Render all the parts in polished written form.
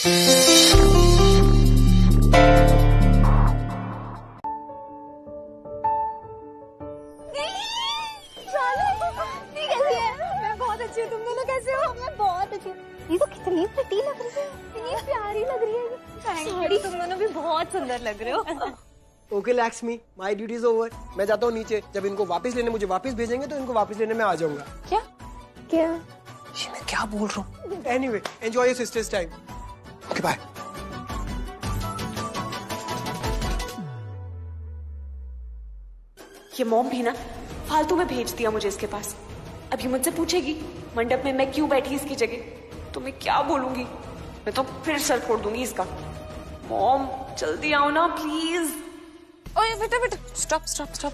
तुम दोनों कैसे हो? मैं बहुत अच्छी हूँ। ये तो कितनी प्रिटी लग रही है, इतनी प्यारी लग रही है। साड़ी तुम दोनों भी बहुत सुंदर लग रहे हो। Okay lakhs me, my duty is over. मैं जाता हूँ नीचे। जब इनको वापस लेने मुझे वापस भेजेंगे तो इनको वापस लेने मैं आ जाऊंगा। क्या क्या ये मैं क्या बोल रहा हूँ? Anyway, enjoy your sisters time. Okay bye. ये मॉम भी ना फालतू में भेज दिया मुझे इसके पास। अब ये मुझसे पूछेगी मंडप में मैं क्यों बैठी इसकी जगह, तो मैं क्या बोलूंगी? मैं तो फिर सर फोड़ दूंगी इसका। मॉम जल्दी आओ ना प्लीज। ओए बेटा बेटा, stop stop stop.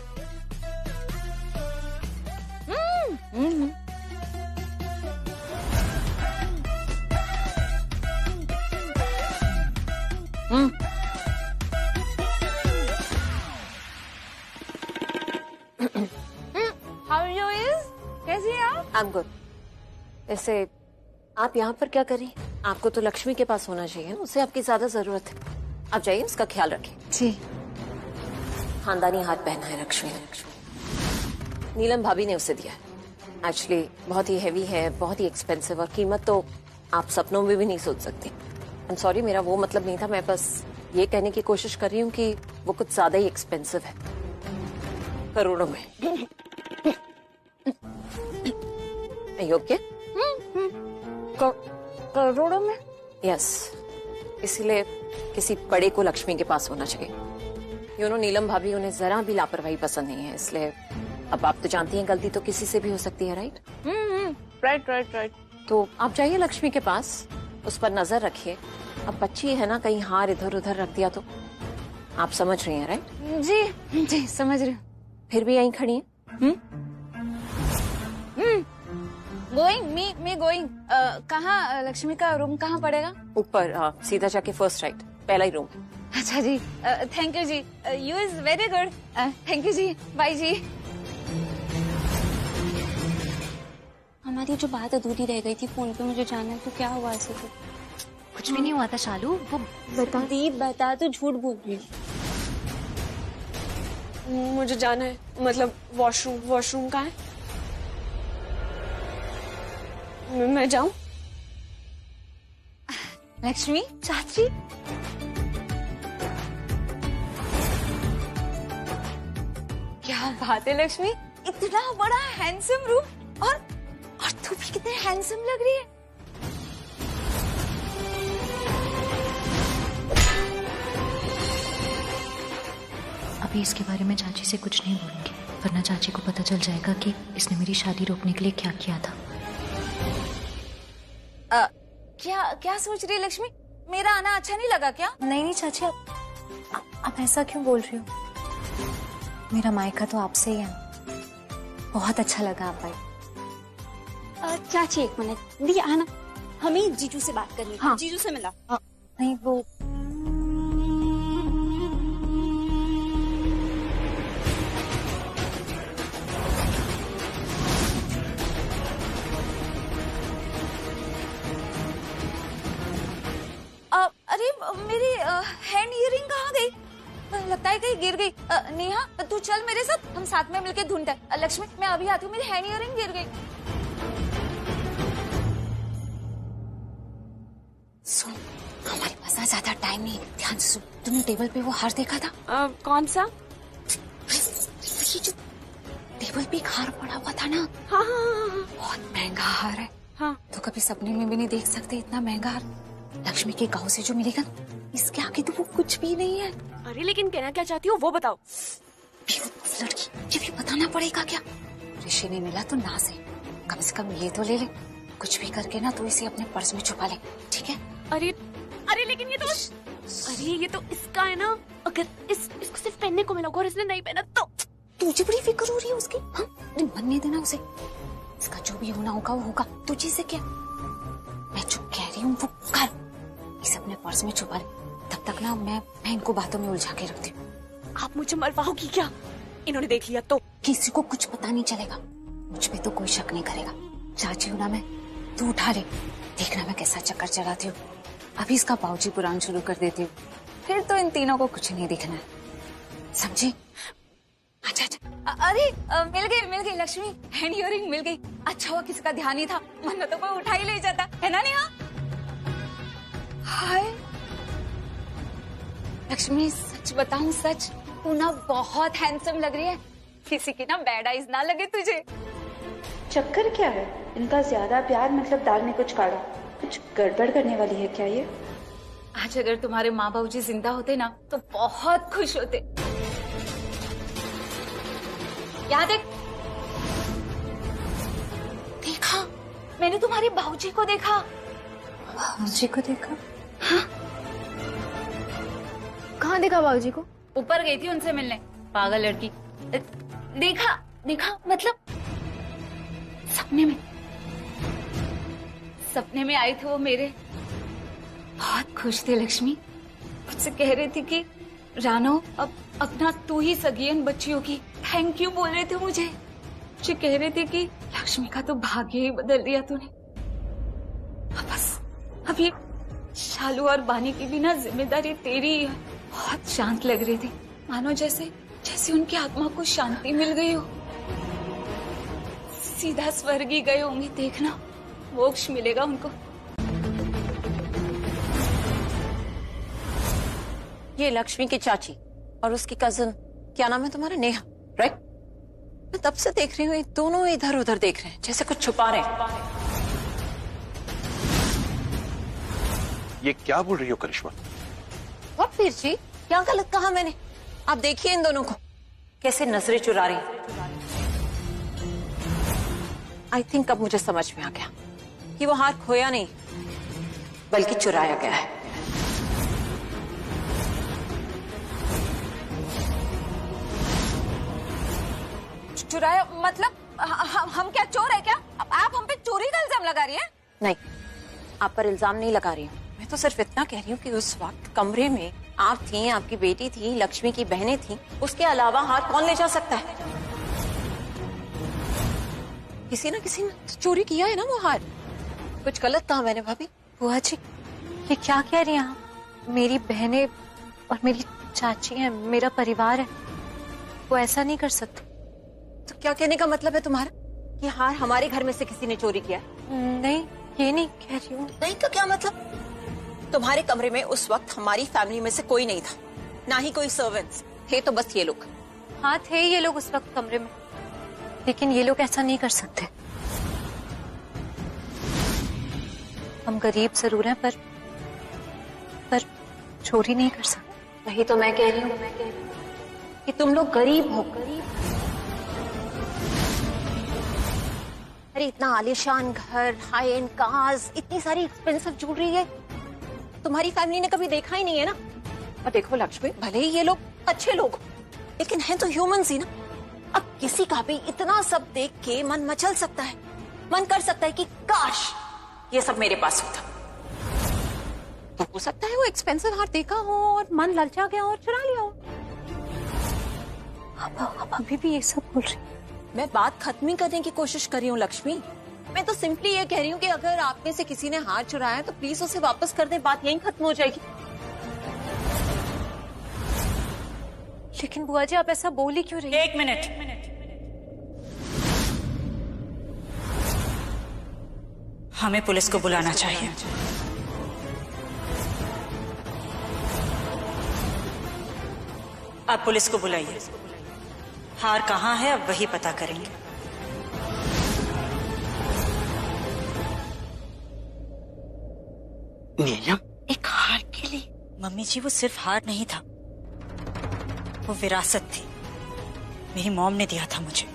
How are you? कैसी हैं आप? I'm good. ऐसे आप यहाँ पर क्या करें? आपको तो लक्ष्मी के पास होना चाहिए ना, उसे आपकी ज्यादा जरूरत है। आप जाइए, उसका ख्याल रखें। जी। खानदानी हाथ पहना है लक्ष्मी ने। नीलम भाभी ने उसे दिया है। एक्चुअली बहुत ही हैवी है, बहुत ही एक्सपेंसिव, और कीमत तो आप सपनों में भी नहीं सोच सकती। आई एम सॉरी, मेरा वो मतलब नहीं था। मैं बस ये कहने की कोशिश कर रही हूँ कि वो कुछ ज्यादा ही एक्सपेंसिव है, करोड़ों में। योग्य करोड़ों में? यस, इसीलिए किसी बड़े को लक्ष्मी के पास होना चाहिए। यू नो, नीलम भाभी उन्हें जरा भी लापरवाही पसंद नहीं है, इसलिए अब आप तो जानती हैं गलती तो किसी से भी हो सकती है, राइट? Right right right. तो आप जाइए लक्ष्मी के पास, उस पर नजर रखिए। अब बच्ची है ना, कहीं हार इधर उधर रख दिया तो। आप समझ रही हैं, राइट? जी जी समझ रही हूँ। फिर भी यहीं खड़ी हैं? Going me going. कहाँ लक्ष्मी का रूम कहाँ पड़ेगा? ऊपर सीधा जाके फर्स्ट राइट, पहला ही रूम। अच्छा जी, थैंक यू जी। You is very good. Thank you जी, बाय जी। हमारी जो बात अधूरी रह गई थी फोन पे, मुझे जानना है तो क्या हुआ ऐसे? तो कुछ भी नहीं हुआ था शालू। वो बता दीप, बता, तो झूठ बोल रही है। मुझे जाना है, मतलब वॉशरूम कहाँ है? मैं जाऊं? लक्ष्मी चाची, क्या बात है लक्ष्मी, इतना बड़ा हैंडसम रूम, और तू भी कितने हैंडसम लग रही है। अभी इसके बारे में चाची से कुछ नहीं बोलूंगी, वरना चाची को पता चल जाएगा कि इसने मेरी शादी रोकने के लिए क्या किया था। क्या सोच रही है लक्ष्मी? मेरा आना अच्छा नहीं लगा क्या? नहीं नहीं चाची, आप ऐसा क्यों बोल रही हो? मेरा मायका तो आपसे ही है, बहुत अच्छा लगा आप आई। चाची एक मिनट, दी आना, हमें जीजू से बात करनी है। हाँ। जीजू से मिला। नहीं वो अरे मेरी हैंड इयरिंग कहाँ गई? लगता है कहीं गिर गई। नेहा तू चल मेरे साथ, हम साथ में मिलके ढूंढते हैं। लक्ष्मी मैं अभी आती हूँ, मेरी हैंड इयरिंग गिर गई। सुन, हमारे पास ना ज्यादा टाइम नहीं, ध्यान से सुन। तूने टेबल पे वो हार देखा था? कौन सा? ये जो टेबल पे एक हार पड़ा हुआ था ना। हाँ। बहुत महंगा हार है। हाँ। तो कभी सपने में भी नहीं देख सकते इतना महंगा हार। लक्ष्मी के गांव से जो मिलेगा, इसके आगे तो वो कुछ भी नहीं है। अरे लेकिन कहना क्या चाहती हो वो बताओ। लड़की, ये भी बताना पड़ेगा क्या? ऋषि ने मिला तो ना से कम ये तो ले ले। कुछ भी करके ना तो इसे अपने पर्स में छुपा ले, ठीक है? अरे लेकिन ये तो इसका है ना। अगर इसको सिर्फ पहनने को मिला और इसने नहीं पहना तो तुझे बड़ी फिक्र हो रही है उसकी। हाँ, बनने देना उसे। इसका जो भी होना होगा वो होगा, तुझे से क्या? मैं जो कह रही हूँ वो कर। इसे अपने पर्स में छुपा ले, तब तक ना मैं इनको बातों में उलझा के रखती हूँ। आप मुझे मरवाओगी क्या? इन्होंने देख लिया तो? किसी को कुछ पता नहीं चलेगा, मुझ पे तो कोई शक नहीं करेगा। चाची हूँ ना मैं, तू उठा ले। देखना मैं कैसा चक्कर चलाती हूँ। अभी इसका बाबूजी पुराण शुरू कर देती हूँ, फिर तो इन तीनों को कुछ नहीं दिखना है, समझी? अच्छा अच्छा। अरे मिल गई लक्ष्मी, हैंड इयरिंग मिल गई। अच्छा हुआ किसी का ध्यान ही था, वरना तो कोई उठा ही ले जाता, है ना नेहा? हाय लक्ष्मी, सच बताऊं सच, तू ना बहुत हैंडसम लग रही है। किसी की ना बैड आइज ना लगे तुझे। चक्कर क्या है इनका? ज्यादा प्यार मतलब दाल में कुछ काढ़ा, कुछ गड़बड़ करने वाली है क्या ये? आज अगर तुम्हारे माँ बाबू जी जिंदा होते ना तो बहुत खुश होते। यहाँ देख, देखा मैंने तुम्हारे बाबूजी को देखा। बाबूजी को देखा? हाँ? कहाँ देखा बाबूजी को? ऊपर गई थी उनसे मिलने, पागल लड़की। देखा देखा मतलब सपने में आए थे वो मेरे। बहुत खुश थे लक्ष्मी, मुझसे कह रहे थे कि रानो अब अपना तू ही सगी है इन बच्चियों की। थैंक यू बोल रहे थे मुझे कह रहे थे कि लक्ष्मी का तो भाग्य ही बदल दिया तूने। अब बस अब ये शालू और बानी की भी ना जिम्मेदारी तेरी ही है। बहुत शांत लग रहे थे, मानो जैसे उनकी आत्मा को शांति मिल गई हो। सीधा स्वर्ग ही गए होंगे, देखना मोक्ष मिलेगा उनको। ये लक्ष्मी की चाची और उसकी कजन, क्या नाम है तुम्हारा? नेहा, राइट? मैं तब से देख रही हूँ, दोनों इधर उधर देख रहे हैं, जैसे कुछ छुपा रहे हैं। ये क्या बोल रही हो करिश्मा? what पीर जी, क्या गलत कहा मैंने? आप देखिए इन दोनों को कैसे नजरें चुरा रही। आई थिंक अब मुझे समझ में आ गया कि वो हार खोया नहीं बल्कि चुराया गया है। चुराया मतलब हम क्या चोर है क्या? आप हम पे चोरी का इल्जाम लगा रही है? नहीं, आप पर इल्जाम नहीं लगा रही हूँ, मैं तो सिर्फ इतना कह रही हूँ कि उस वक्त कमरे में आप थी, आपकी बेटी थी, लक्ष्मी की बहनें थी, उसके अलावा हार कौन ले जा सकता है? किसी न किसी ने चोरी किया है ना वो हार। कुछ गलत कहा मैंने भाभी? बुआ जी, ये क्या कह रही हैं आप? मेरी बहनें और मेरी चाची हैं, मेरा परिवार है, वो ऐसा नहीं कर सकते। तो क्या कहने का मतलब है तुम्हारा कि हार हमारे घर में से किसी ने चोरी किया? नहीं, ये नहीं कह रही हूँ। नहीं तो क्या मतलब? तुम्हारे कमरे में उस वक्त हमारी फैमिली में से कोई नहीं था, ना ही कोई सर्वेंट्स थे, तो बस ये लोग। हाँ थे ये लोग उस वक्त कमरे में, लेकिन ये लोग ऐसा नहीं कर सकते। हम गरीब जरूर हैं पर चोरी नहीं कर सकते। वही तो मैं कह रही हूँ कि तुम लोग गरीब हो। अरे इतना आलीशान घर, हाई एंड कार्स, इतनी सारी एक्सपेंसिव ज्वेलरी है, तुम्हारी फैमिली ने कभी देखा ही नहीं है ना। और देखो लक्ष्मी, भले ही ये लोग अच्छे लोग लेकिन हैं तो ह्यूमंस ही ना। अब किसी का भी इतना सब देख के मन मचल सकता है, मन कर सकता है कि काश ये सब मेरे पास होता। तो हो सकता है वो एक्सपेंसिव हार देखा हो और मन ललचा गया और चुरा लिया हो। आप अभी भी ये सब बोल रही? मैं बात खत्म ही करने की कोशिश कर रही हूँ लक्ष्मी। मैं तो सिंपली ये कह रही हूँ कि अगर आप में से किसी ने हार चुराया है तो प्लीज उसे वापस कर दे, बात यहीं खत्म हो जाएगी। लेकिन बुआ जी, आप ऐसा बोल ही क्यों रही? एक मिनट, हमें पुलिस को बुलाना चाहिए। आप पुलिस को बुलाइए, हार कहाँ है अब वही पता करेंगे। नीलम, एक हार के लिए? मम्मी जी, वो सिर्फ हार नहीं था, वो विरासत थी। मेरी मॉम ने दिया था मुझे,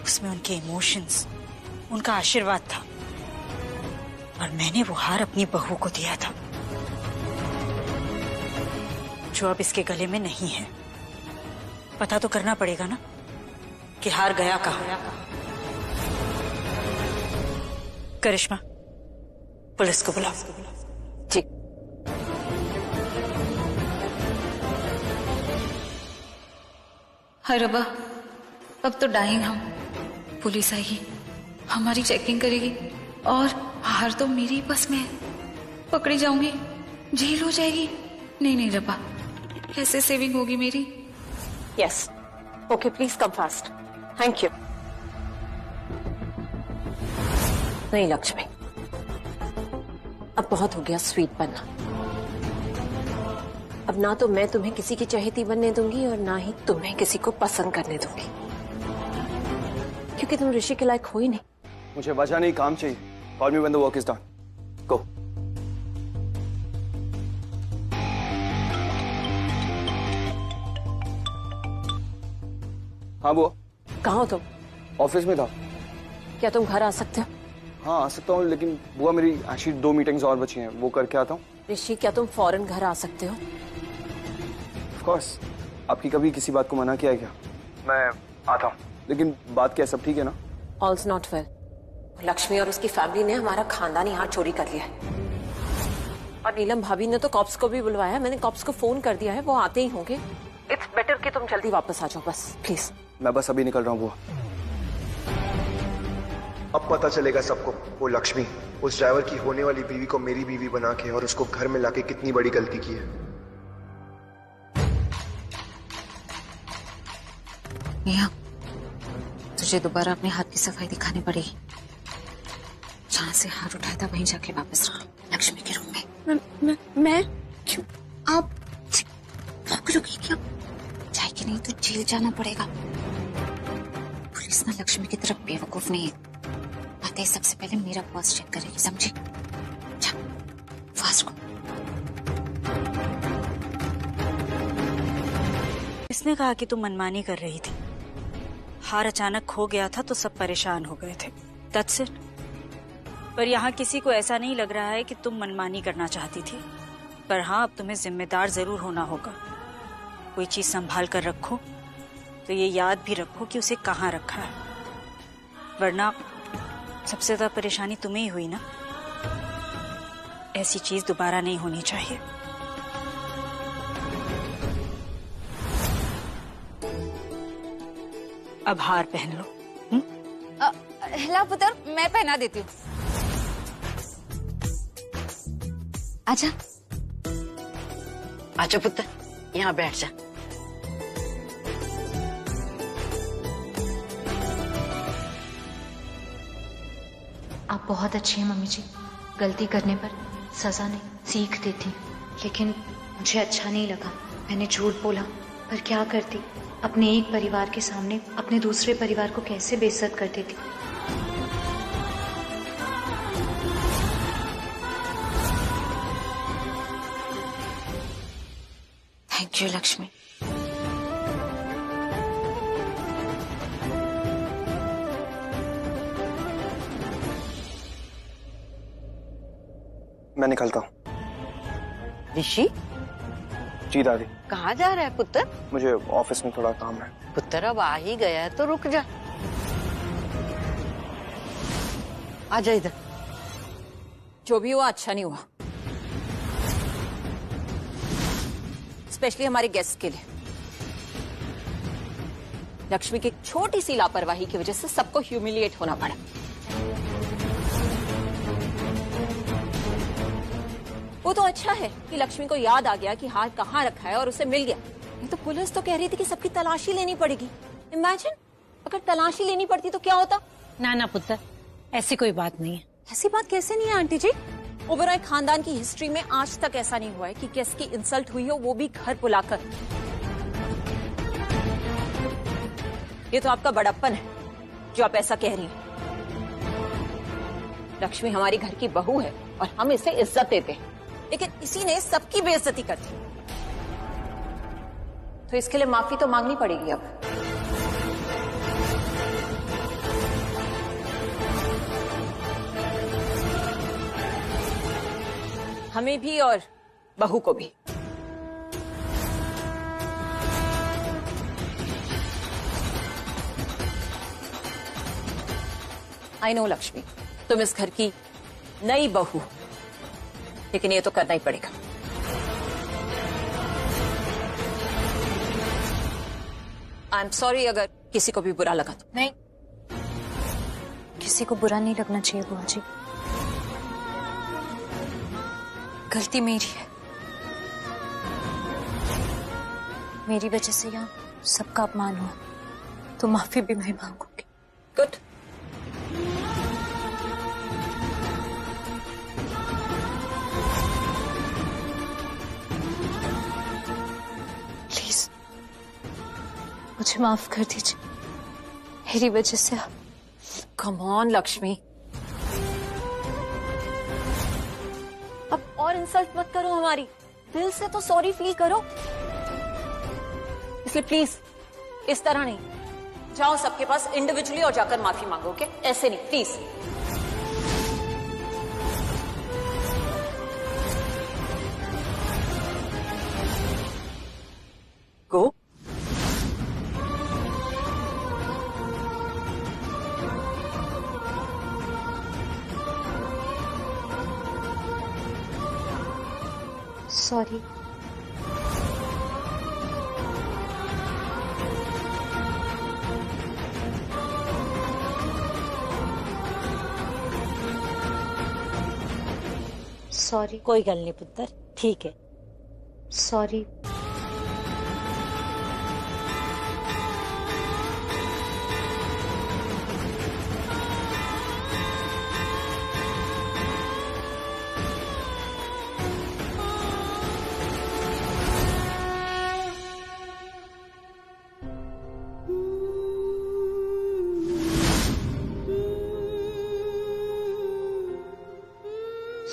उसमें उनके इमोशंस, उनका आशीर्वाद था, और मैंने वो हार अपनी बहू को दिया था, जो अब इसके गले में नहीं है। पता तो करना पड़ेगा ना कि हार गया कहाँ। करिश्मा, पुलिस को बुलाओ। जी। हाय रब्बा, अब तो डाइंग हम। पुलिस आएगी, हमारी चेकिंग करेगी, और हार तो मेरी बस में है। पकड़ी जाऊंगी, जेल हो जाएगी। नहीं नहीं रब्बा, कैसे सेविंग होगी मेरी? Yes, okay, please come fast. Thank you. नहीं लक्ष्मी, अब बहुत हो गया स्वीट बनना। अब ना तो मैं तुम्हें किसी की चहेती बनने दूंगी और ना ही तुम्हें किसी को पसंद करने दूंगी, क्योंकि तुम ऋषि के लायक हो ही नहीं। मुझे वजह नहीं, काम चाहिए। Call me when the work is done. Go. हाँ बुआ। कहाँ हो तुम? ऑफिस में था। क्या तुम घर आ सकते हो? हाँ आ सकता हूँ, लेकिन बुआ मेरी एक्चुअली 2 मीटिंग्स और बची हैं, वो करके आता हूँ। ऋषि, क्या तुम फौरन घर आ सकते हो? Of course. आपकी कभी किसी बात को मना किया है क्या? मैं आता हूँ, लेकिन बात क्या, सब ठीक है ना? ऑल्स नॉट वेल। लक्ष्मी और उसकी फैमिली ने हमारा खानदानी हाथ चोरी कर लिया है, और नीलम भाभी ने तो कॉप्स को भी बुलवाया है। मैंने कॉप्स को फोन कर दिया है, वो आते ही होंगे। इट्स बेटर कि तुम जल्दी वापस आ जाओ, बस प्लीज। मैं बस अभी निकल रहा हूँ बुआ। अब पता चलेगा सबको, वो लक्ष्मी उस ड्राइवर की होने वाली बीवी को मेरी बीवी बना के और उसको घर में लाके कितनी बड़ी गलती की है। नेहा, तुझे दोबारा अपने हाथ की सफाई दिखानी पड़ेगी। जहां से हाथ उठाया था वहीं जाके वापस रख, लक्ष्मी के रूम में। मैं क्यों? आप रुकी क्या? जाएगी नहीं तो जेल जाना पड़ेगा। पुलिस ना लक्ष्मी की तरफ बेवकूफ नहीं है। आते ही सबसे पहले मेरा पर्स चेक करेगी, समझी? जा, फास्ट को। इसने कहा कि तुम मनमानी कर रही थी। हार अचानक खो गया था तो सब परेशान हो गए थे। That's it। पर यहाँ किसी को ऐसा नहीं लग रहा है कि तुम मनमानी करना चाहती थी। पर हाँ, अब तुम्हें जिम्मेदार जरूर होना होगा। कोई चीज संभाल कर रखो तो ये याद भी रखो कि उसे कहाँ रखा है, वरना सबसे ज्यादा परेशानी तुम्हें ही हुई ना। ऐसी चीज दोबारा नहीं होनी चाहिए। अब हार पहन लो। हिला पुत्र, मैं पहना देती हूँ। आजा। आजा पुत्र, यहाँ बैठ जा। आप बहुत अच्छी हैं मम्मी जी। गलती करने पर सजा नहीं, सीख देती। लेकिन मुझे अच्छा नहीं लगा, मैंने झूठ बोला। पर क्या करती, अपने एक परिवार के सामने अपने दूसरे परिवार को कैसे बेइज्जत कर देती। Thank you Lakshmi. मैं निकलता हूँ। ऋषि, जी दादी। कहाँ जा रहा है पुत्र? मुझे ऑफिस में थोड़ा काम है। पुत्र अब आ ही गया है तो रुक जा। आजा इधर। जो भी हुआ अच्छा नहीं हुआ, स्पेशली हमारे गेस्ट के लिए। लक्ष्मी की एक छोटी सी लापरवाही की वजह से सबको ह्यूमिलिएट होना पड़ा। वो तो अच्छा है कि लक्ष्मी को याद आ गया कि हाथ कहाँ रखा है और उसे मिल गया। नहीं तो पुलिस तो कह रही थी कि सबकी तलाशी लेनी पड़ेगी। इमेजिन, अगर तलाशी लेनी पड़ती तो क्या होता? ना ना पुत्र, ऐसी कोई बात नहीं है। ऐसी बात कैसे नहीं है आंटी जी? ओबेरॉय खानदान की हिस्ट्री में आज तक ऐसा नहीं हुआ है कि गेस्ट की इंसल्ट हुई हो, वो भी घर बुलाकर। ये तो आपका बड़प्पन है जो आप ऐसा कह रही हैं। लक्ष्मी हमारी घर की बहू है और हम इसे इज्जत देते हैं, लेकिन इसी ने सबकी बेइज्जती कर दी। तो इसके लिए माफी तो मांगनी पड़ेगी अब। हमें भी और बहू को भी। आई नो लक्ष्मी, तुम इस घर की नई बहू, लेकिन ये तो करना ही पड़ेगा। आई एम सॉरी अगर किसी को भी बुरा लगा तो। नहीं, किसी को बुरा नहीं लगना चाहिए बुआ जी। गलती मेरी है। मेरी वजह से यहाँ सबका अपमान हुआ, तो माफी भी मैं मांगूंगी। गुड। प्लीज मुझे माफ कर दीजिए, मेरी वजह से आप। कम ऑन लक्ष्मी, अब और इंसल्ट मत करो हमारी, दिल से तो सॉरी फील करो। इसलिए प्लीज इस तरह नहीं, जाओ सबके पास इंडिविजुअली और जाकर माफी मांगो, ओके? ऐसे नहीं, प्लीज। गो। सॉरी। सॉरी। कोई गल नहीं पुत्र, ठीक है। सॉरी।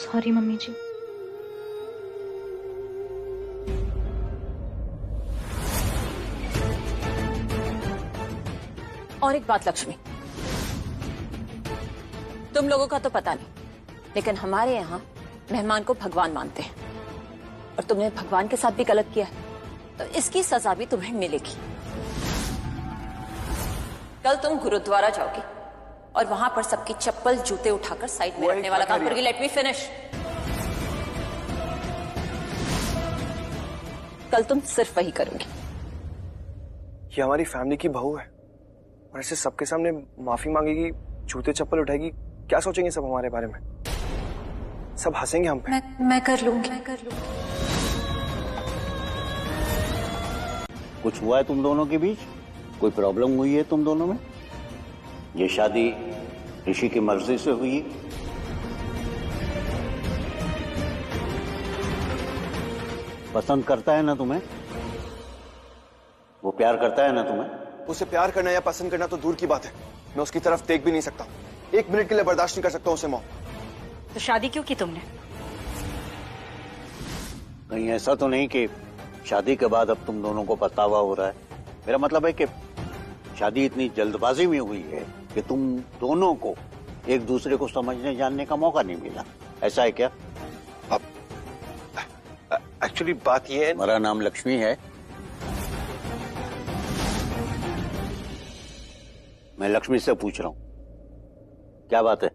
सॉरी मम्मी जी। और एक बात लक्ष्मी, तुम लोगों का तो पता नहीं, लेकिन हमारे यहाँ मेहमान को भगवान मानते हैं, और तुमने भगवान के साथ भी गलत किया है, तो इसकी सजा भी तुम्हें मिलेगी। कल तुम गुरुद्वारा जाओगी और वहां पर सबकी चप्पल जूते उठाकर साइड में रखने वाला काम करोगी। Let me finish. कल तुम सिर्फ वही करोगी। ये हमारी फैमिली की बहू है और ऐसे सबके सामने माफी मांगेगी, जूते चप्पल उठाएगी, क्या सोचेंगे सब हमारे बारे में? सब हंसेंगे हम पे। मैं कर लूंगी। कुछ हुआ है तुम दोनों के बीच? कोई प्रॉब्लम हुई है तुम दोनों में? ये शादी ऋषि की मर्जी से हुई? पसंद करता है ना तुम्हें? वो प्यार करता है ना तुम्हें? उसे प्यार करना या पसंद करना तो दूर की बात है, मैं उसकी तरफ देख भी नहीं सकता, एक मिनट के लिए बर्दाश्त नहीं कर सकता उसे। मॉम, तो शादी क्यों की तुमने? कहीं ऐसा तो नहीं कि शादी के बाद अब तुम दोनों को पछतावा हो रहा है? मेरा मतलब है कि शादी इतनी जल्दबाजी में हुई है कि तुम दोनों को एक दूसरे को समझने जानने का मौका नहीं मिला, ऐसा है क्या? अब एक्चुअली बात यह है, मेरा नाम लक्ष्मी है, मैं लक्ष्मी से पूछ रहा हूं, क्या बात है?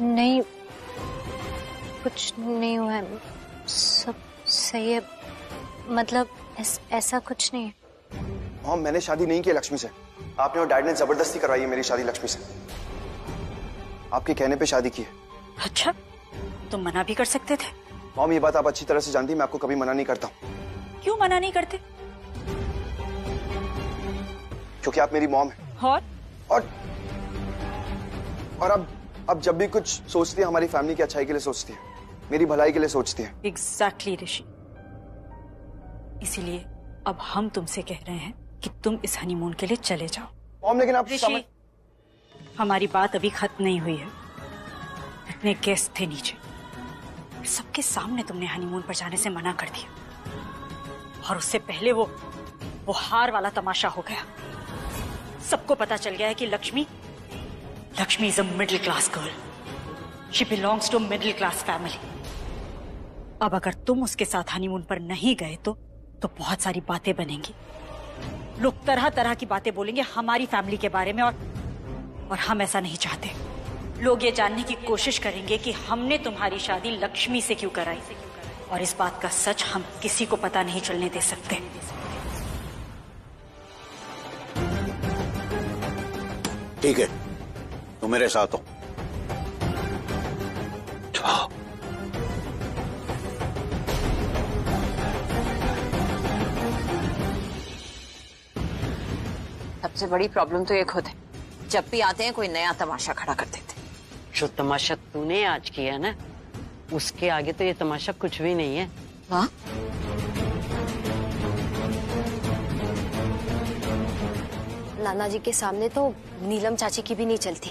नहीं, कुछ नहीं हुआ है, सब सही है, मतलब ऐसा कुछ नहीं है। मॉम, मैंने शादी नहीं की लक्ष्मी से, आपने और डैड ने जबरदस्ती करवाई है मेरी शादी लक्ष्मी से, आपके कहने पे शादी की है। अच्छा, तुम मना भी कर सकते थे। मॉम, ये बात आप अच्छी तरह से जानती, मैं आपको कभी मना नहीं करता। क्यों मना नहीं करते? क्योंकि आप मेरी मॉम है। और अब जब भी कुछ सोचती है हमारी फैमिली की अच्छाई के लिए सोचती है, मेरी भलाई के लिए सोचती है। एग्जैक्टली ऋषि, इसीलिए अब हम तुमसे कह रहे हैं कि तुम इस हनीमून के लिए चले जाओ। मॉम, लेकिन आप ऋषि, हमारी बात अभी खत्म नहीं हुई है। इतने गेस्ट थे नीचे, सबके सामने तुमने हनीमून पर जाने से मना कर दिया, और उससे पहले वो हार वाला तमाशा हो गया। सबको पता चल गया है कि Lakshmi is a middle class girl, she belongs to middle class family. अब अगर तुम उसके साथ हनीमून पर नहीं गए तो बहुत सारी बातें बनेंगी, लोग तरह तरह की बातें बोलेंगे हमारी फैमिली के बारे में, और हम ऐसा नहीं चाहते। लोग ये जानने की कोशिश करेंगे कि हमने तुम्हारी शादी लक्ष्मी से क्यों कराई, और इस बात का सच हम किसी को पता नहीं चलने दे सकते। ठीक है, तुम मेरे साथ हो। सबसे बड़ी प्रॉब्लम तो ये खुद है, जब भी आते हैं कोई नया तमाशा खड़ा कर देते। जो तमाशा तूने आज किया ना, उसके आगे तो ये तमाशा कुछ भी नहीं है। वाह, नाना जी के सामने तो नीलम चाची की भी नहीं चलती,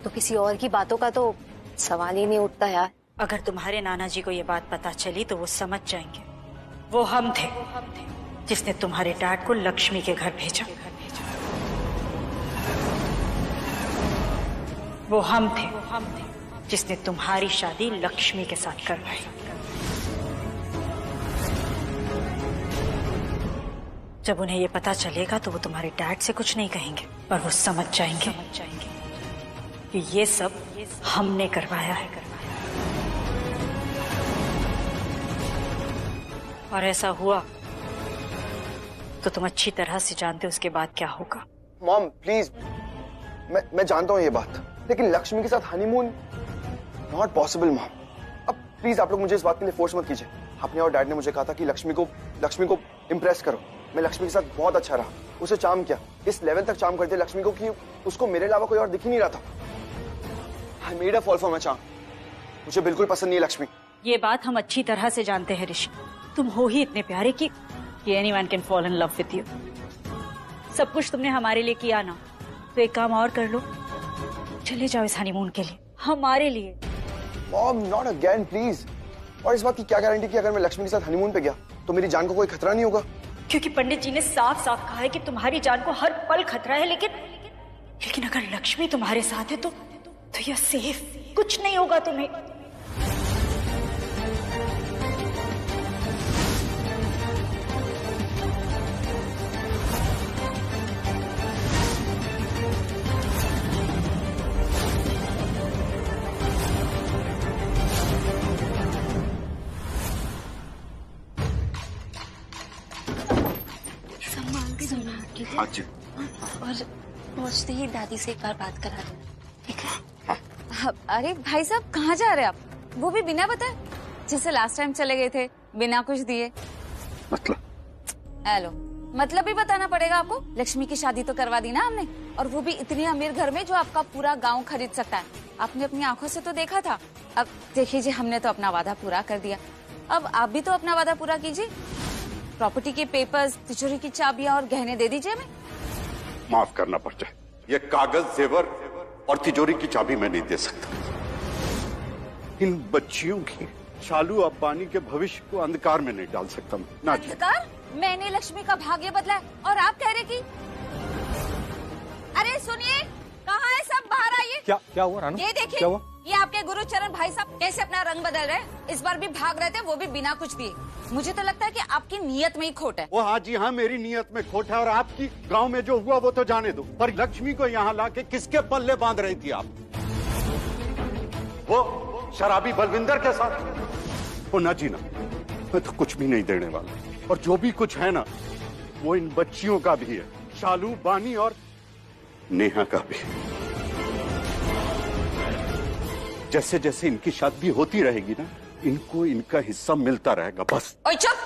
तो किसी और की बातों का तो सवाल ही नहीं उठता यार। अगर तुम्हारे नाना जी को ये बात पता चली तो वो समझ जाएंगे वो हम थे जिसने तुम्हारे डैड को लक्ष्मी के घर भेजा। वो हम थे जिसने तुम्हारी शादी लक्ष्मी के साथ करवाई। जब उन्हें ये पता चलेगा तो वो तुम्हारे डैड से कुछ नहीं कहेंगे, पर वो समझ जाएंगे कि ये सब हमने करवाया है। और ऐसा हुआ तो तुम अच्छी तरह से जानते हो उसके बाद क्या होगा। मॉम प्लीज, मैं जानता हूँ ये बात, लेकिन लक्ष्मी के साथ हनीमून नॉट पॉसिबल मॉम। अब प्लीज आप लोग मुझे इस बात के लिए फोर्स मत कीजिए। आपने और डैड ने मुझे कहा था कि लक्ष्मी को इम्प्रेस करो। मैं लक्ष्मी के साथ बहुत अच्छा रहा, उसे चार्म किया, इस लेवल तक चार्म कर दिया लक्ष्मी को कि उसको मेरे अलावा कोई और दिख ही नहीं रहा था। I made a fall for my charm. मुझे बिल्कुल पसंद नहीं है लक्ष्मी। ये बात हम अच्छी तरह से जानते हैं ऋषि, तुम हो ही इतने प्यारे कि anyone can fall in love with you. सब कुछ तुमने हमारे लिए किया ना, तो एक काम और कर लो, चले जाओ इस हनीमून के लिए, हमारे लिए। Mom not again please. और इस बात की क्या गारंटी कि अगर मैं लक्ष्मी के साथ हनीमून पे गया तो मेरी जान को कोई खतरा नहीं होगा? क्योंकि पंडित जी ने साफ साफ कहा है कि तुम्हारी जान को हर पल खतरा है, लेकिन अगर लक्ष्मी तुम्हारे साथ है तो यह सेफ, कुछ नहीं होगा तुम्हें। हाँ जी। और पहुंचते ही दादी से एक बार बात करा दो, ठीक है? अरे भाई साहब कहाँ जा रहे हैं आप? वो भी बिना बताए, जैसे लास्ट टाइम चले गए थे बिना कुछ दिए। मतलब? हेलो, मतलब ही बताना पड़ेगा आपको। लक्ष्मी की शादी तो करवा दी ना हमने, और वो भी इतने अमीर घर में जो आपका पूरा गांव खरीद सकता है। आपने अपनी आंखों से तो देखा था। अब देखिए जी, हमने तो अपना वादा पूरा कर दिया, अब आप भी तो अपना वादा पूरा कीजिए। प्रॉपर्टी के पेपर्स, तिजोरी की चाबियां और गहने दे दीजिए हमें। माफ करना पड़ जाए, ये कागज, जेवर और तिजोरी की चाबी मैं नहीं दे सकता। इन बच्चियों की शालू अब्बानी के भविष्य को अंधकार में नहीं डाल सकता मैं। ना जी। अंधकार? मैंने लक्ष्मी का भाग्य बदला है और आप कह रहे कि? अरे सुनिए, कहाँ है सब? बाहर आइए। क्या हुआ रानू? ये देखिए, क्या हुआ? ये आपके गुरुचरण भाई साहब कैसे अपना रंग बदल रहे हैं। इस बार भी भाग रहे थे, वो भी बिना कुछ दिए। मुझे तो लगता है कि आपकी नीयत में ही खोट है। वो हाँ जी हाँ, मेरी नीयत में खोट है, और आपकी गांव में जो हुआ वो तो जाने दो, पर लक्ष्मी को यहाँ लाके किसके पल्ले बांध रही थी आप? वो शराबी बलविंदर के साथ? वो ना जी ना, मैं तो कुछ भी नहीं देने वाला, और जो भी कुछ है ना वो इन बच्चियों का भी है, शालू, बानी और नेहा का भी। जैसे जैसे इनकी शादी होती रहेगी ना, इनको इनका हिस्सा मिलता रहेगा, बस। ओए चुप!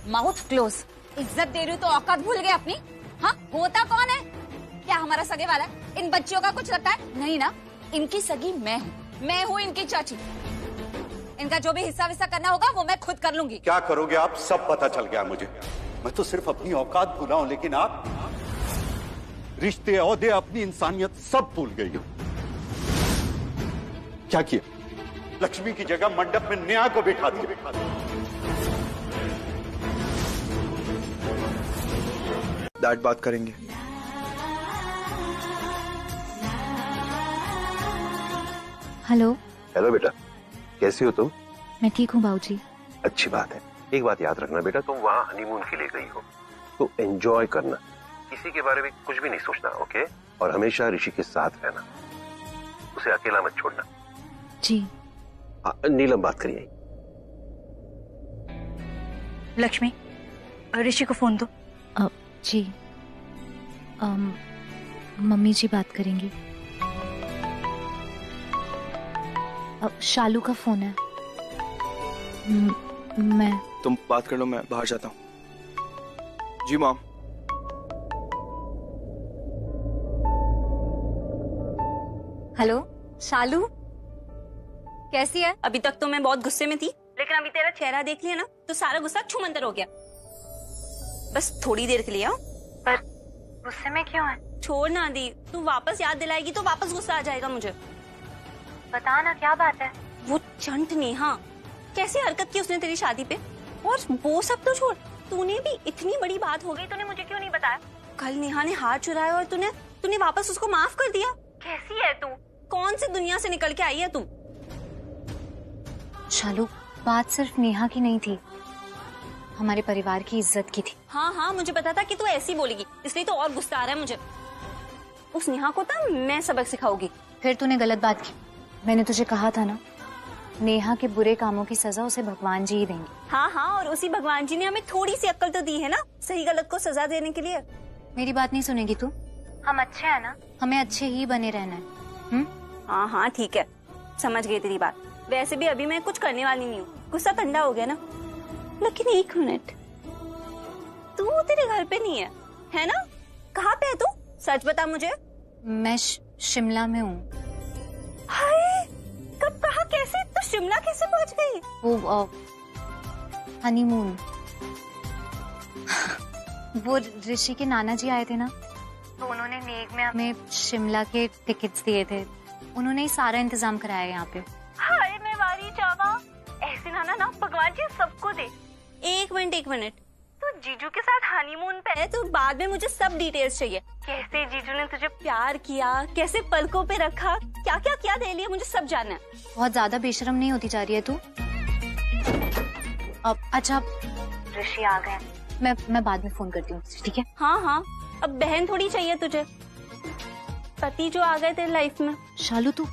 Mouth close. इज्जत दे रही हो तो औकात भूल गए अपनी? हाँ, होता कौन है? क्या हमारा सगे वाला है? इन बच्चियों का कुछ लगता है? नहीं ना, इनकी सगी मैं हूँ इनकी चाची। इनका जो भी हिस्सा विस्सा करना होगा वो मैं खुद कर लूंगी। क्या करोगे आप? सब पता चल गया मुझे। मैं तो सिर्फ अपनी औकात भूला हूं, लेकिन आप रिश्ते, औहदे, अपनी इंसानियत सब भूल गई हो। क्या किया? लक्ष्मी की जगह मंडप में नेहा को बिठा दिया। डैड बात करेंगे। हेलो। हेलो बेटा, कैसी हो तुम? मैं ठीक हूँ बाबूजी। अच्छी बात है। एक बात याद रखना बेटा, तुम वहाँ हनीमून के लिए गई हो तो एंजॉय करना, किसी के बारे में कुछ भी नहीं सोचना, ओके? और हमेशा ऋषि के साथ रहना, उसे अकेला मत छोड़ना। जी। नीलम बात करिए। लक्ष्मी, ऋषि को फोन दो। जी। मम्मी जी बात करेंगी। अब शालू का फोन है। मैं तुम बात कर लो, मैं बाहर जाता हूँ। जी मॉम। हेलो शालू, कैसी है? अभी तक तो मैं बहुत गुस्से में थी, लेकिन अभी तेरा चेहरा देख लिया ना तो सारा गुस्सा छूमंतर हो गया। बस थोड़ी देर के लिए आओ। पर गुस्से में क्यों है? छोड़ ना दी, तू वापस याद दिलाएगी तो वापस गुस्सा आ जाएगा मुझे। बता ना क्या बात है। वो चंट नेहा कैसी हरकत की उसने तेरी शादी पे, और वो सब तो छोड़, तूने भी इतनी बड़ी बात हो गई तूने मुझे क्यों नहीं बताया? कल नेहा ने हाथ चुराया और तूने वापस उसको माफ कर दिया। कैसी है तू? कौन सी दुनिया से निकल के आई है तू? शालू, बात सिर्फ नेहा की नहीं थी, हमारे परिवार की इज्जत की थी। हाँ मुझे पता था कि तू ऐसी बोलेगी, इसलिए तो और गुस्सा आ रहा है मुझे। उस नेहा को तो मैं सबक सिखाऊंगी। फिर तूने गलत बात की। मैंने तुझे कहा था ना, नेहा के बुरे कामों की सजा उसे भगवान जी ही देंगे। हाँ, और उसी भगवान जी ने हमें थोड़ी सी अक्ल तो दी है ना, सही गलत को सजा देने के लिए। मेरी बात नहीं सुनेगी तू? हम अच्छे हैं ना, हमें अच्छे ही बने रहना है। हाँ ठीक है, समझ गई तेरी बात। वैसे भी अभी मैं कुछ करने वाली नहीं हूँ, गुस्सा ठंडा हो गया ना। लेकिन एक मिनट, तू तेरे घर पे नहीं है ना? कहाँ पे है तू? सच बता मुझे। मैं शिमला में हूँ। हाय, कब, कहाँ, कैसे? तू शिमला कैसे पहुँच गई? वो हनीमून। वो ऋषि के नाना जी आए थे ना, तो उन्होंने नेक में हमें शिमला के टिकट्स दिए थे। उन्होंने ही सारा इंतजाम कराया यहाँ पे। हाय मैं मारी जावा, ऐसे ना भगवान जी सबको दे। एक मिनट, तू जीजू के साथ हनीमून पे है तो बाद में मुझे सब डिटेल्स चाहिए। कैसे जीजू ने तुझे प्यार किया, कैसे पलकों पे रखा, क्या क्या किया दे लिया, मुझे सब जानना है। बहुत ज्यादा बेशरम नहीं होती जा रही है तू? अब अच्छा, ऋषि आ गए, मैं बाद में फोन करती हूँ, ठीक है? हाँ, अब बहन थोड़ी चाहिए तुझे, पति जो आ गए तेरी लाइफ में। शालू तू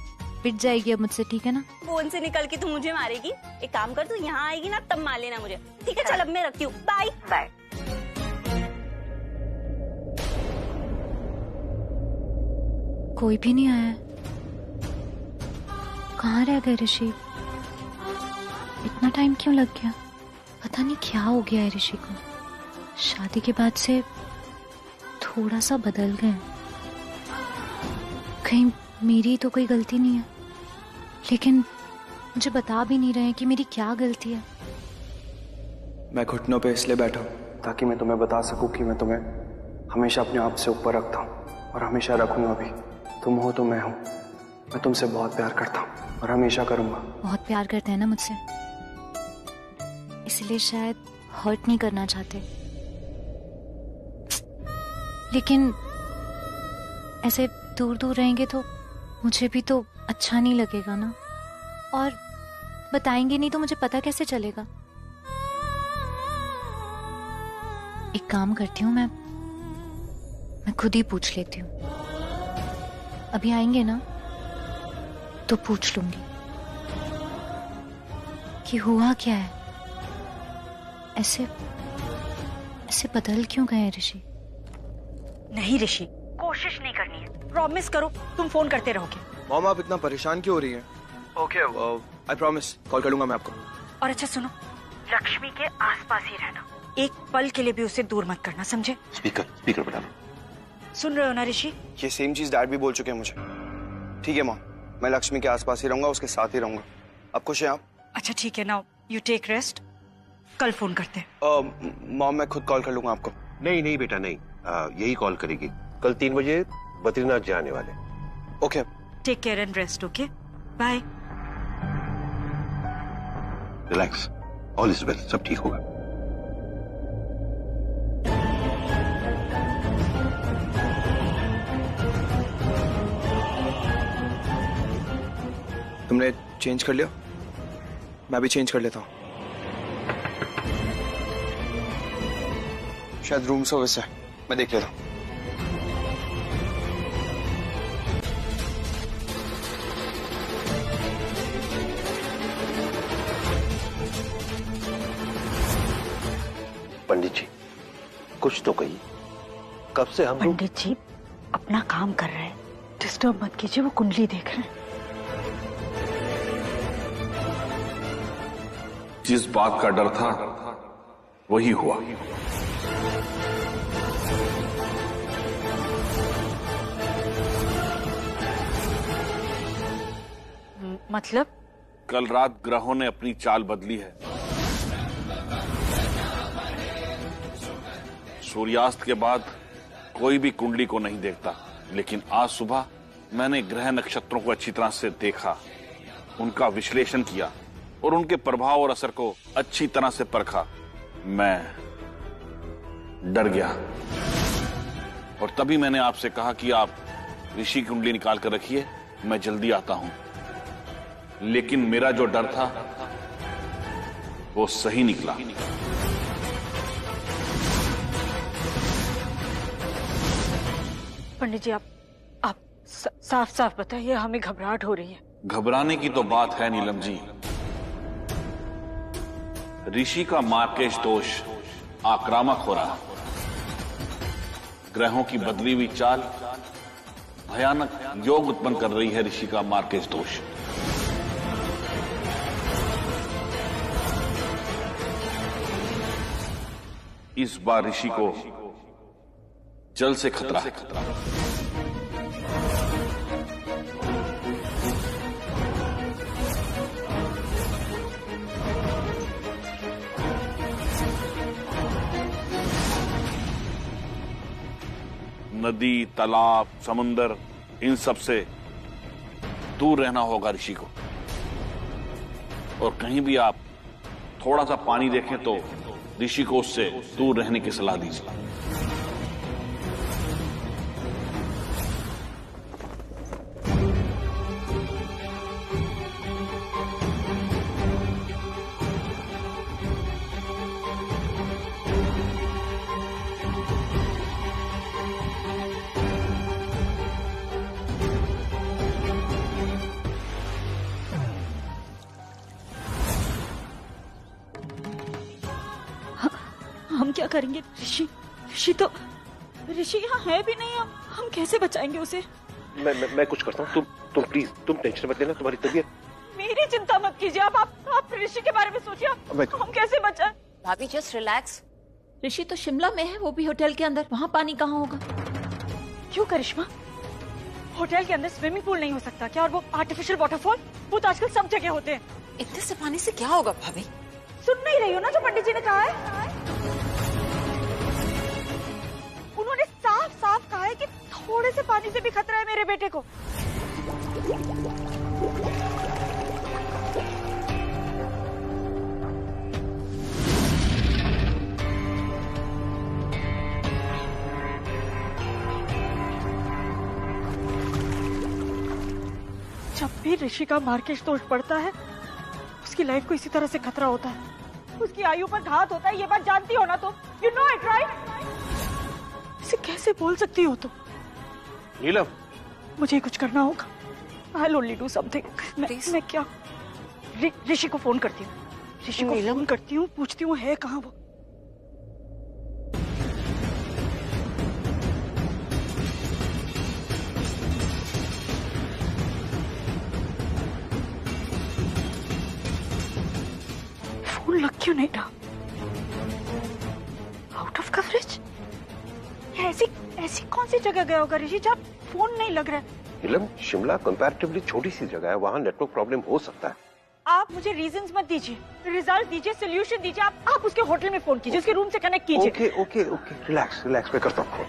पिट जाएगी अब मुझसे, ठीक है ना? फोन से निकल के तू मुझे मारेगी। एक काम कर, तू यहाँ आएगी ना तब मार लेना मुझे, ठीक है? चल अब मैं रखती हूँ, बाय बाय। कोई भी नहीं आया। कहाँ रह गए ऋषि? इतना टाइम क्यों लग गया? पता नहीं क्या हो गया है ऋषि को। शादी के बाद से थोड़ा सा बदल गए। कहीं मेरी तो कोई गलती नहीं है, लेकिन मुझे बता भी नहीं रहे कि मेरी क्या गलती है। मैं घुटनों पे इसलिए बैठा हूँ ताकि मैं तुम्हें बता सकूं कि मैं तुम्हें हमेशा अपने आप से ऊपर रखता हूँ और हमेशा रखूंगा भी। तुम हो तो मैं हूँ। मैं तुमसे बहुत प्यार करता हूँ और हमेशा करूंगा। बहुत प्यार करते हैं ना मुझसे, इसलिए शायद हर्ट नहीं करना चाहते। लेकिन ऐसे दूर दूर रहेंगे तो मुझे भी तो अच्छा नहीं लगेगा ना, और बताएंगे नहीं तो मुझे पता कैसे चलेगा? एक काम करती हूँ, मैं खुद ही पूछ लेती हूँ। अभी आएंगे ना तो पूछ लूंगी कि हुआ क्या है, ऐसे बदल क्यों गए ऋषि? नहीं ऋषि, कोशिश नहीं करनी है, प्रॉमिस करो तुम फोन करते रहोगे। मॉम आप इतना परेशान क्यों हो रही हैं? ओके, आई प्रॉमिस कॉल कर लूंगा मैं आपको। और अच्छा सुनो, लक्ष्मी के आसपास ही रहना, एक पल के लिए भी उसे दूर मत करना, समझे? स्पीकर बता लो। सुन रहे हो ना ऋषि? ये सेम चीज डैड भी बोल चुके हैं मुझे। ठीक है मॉम, मैं लक्ष्मी के आसपास ही रहूंगा, उसके साथ ही रहूंगा। अब खुश हैं आप? अच्छा ठीक है, नाउ यू टेक रेस्ट, कल फोन करते हैं। मॉम मैं खुद कॉल कर लूंगा आपको। नहीं बेटा नहीं, यही कॉल करेगी। कल 3 बजे बद्रीनाथ जाने वाले। Okay, take care and rest. Okay bye. Relax, all is well, सब ठीक होगा। तुमने चेंज कर लिया? मैं भी चेंज कर लेता हूँ। शायद रूम सर्विस है, मैं देख लेता हूँ। पंडित जी कुछ तो कहिए, कब से हम पंडित जी अपना काम कर रहे हैं, डिस्टर्ब मत कीजिए, वो कुंडली देख रहे हैं। जिस बात का डर था वही हुआ। मतलब? कल रात ग्रहों ने अपनी चाल बदली है। सूर्यास्त के बाद कोई भी कुंडली को नहीं देखता, लेकिन आज सुबह मैंने ग्रह नक्षत्रों को अच्छी तरह से देखा, उनका विश्लेषण किया और उनके प्रभाव और असर को अच्छी तरह से परखा। मैं डर गया और तभी मैंने आपसे कहा कि आप ऋषि की कुंडली निकाल कर रखिए, मैं जल्दी आता हूं। लेकिन मेरा जो डर था वो सही निकला। पंडित जी, आप साफ साफ बताइए, हमें घबराहट हो रही है। घबराने की तो बात है नीलम जी। ऋषि का मार्केश दोष आक्रामक हो रहा। ग्रहों की बदली हुई चाल भयानक योग उत्पन्न कर रही है। ऋषि का मार्केश दोष इस बार ऋषि को जल से खतरा है। नदी, तालाब, समुंदर, इन सब से दूर रहना होगा ऋषि को। और कहीं भी आप थोड़ा सा पानी देखें तो ऋषि को उससे दूर रहने की सलाह दीजिए। हम क्या करेंगे? ऋषि यहाँ है भी नहीं। हम कैसे बचाएंगे उसे? मैं कुछ करता हूँ। तुम प्लीज, तुम टेंशन मत लेना। तुम्हारी तबीयत। मेरी चिंता मत कीजिए। आप ऋषि के बारे में सोचिए। हम कैसे बचाएं? भाभी जस्ट रिलैक्स। ऋषि तो शिमला में है, वो भी होटल के अंदर। वहाँ पानी कहाँ होगा? क्यों करिश्मा? होटल के अंदर स्विमिंग पूल नहीं हो सकता क्या? और वो आर्टिफिशियल वाटरफॉल, वो तो आजकल सब जगह होते हैं। इतने से पानी से क्या होगा भाभी? सुन नहीं रही हो ना जो पंडित जी ने कहा है? उन्होंने साफ साफ कहा है कि थोड़े से पानी से भी खतरा है मेरे बेटे को। जब भी ऋषि का मार्केश दोष पड़ता है, उसकी लाइफ को इसी तरह से खतरा होता है। उसकी आयु पर घात होता है। ये बात जानती हो ना तुम? You know it right? इसे कैसे बोल सकती हो तुम? नीलम, मुझे कुछ करना होगा। I only do something. मैं क्या ऋषि को फोन करती हूँ। ऋषि को फोन करती हूँ, पूछती हूँ है कहाँ वो। फोन लग क्यों नहीं रहा? Out of coverage. ऐसी कौन सी जगह गया होगा ऋषि जहाँ फोन नहीं लग रहा है? नीलम, शिमला कंपैरेटिवली छोटी सी जगह है, वहाँ नेटवर्क प्रॉब्लम हो सकता है। आप मुझे रीजंस मत दीजिए, रिजल्ट दीजिए, सोल्यूशन दीजिए। आप उसके होटल में फोन कीजिए, उसके रूम से कनेक्ट कीजिए। Okay okay okay, relax relax, मैं करता हूँ।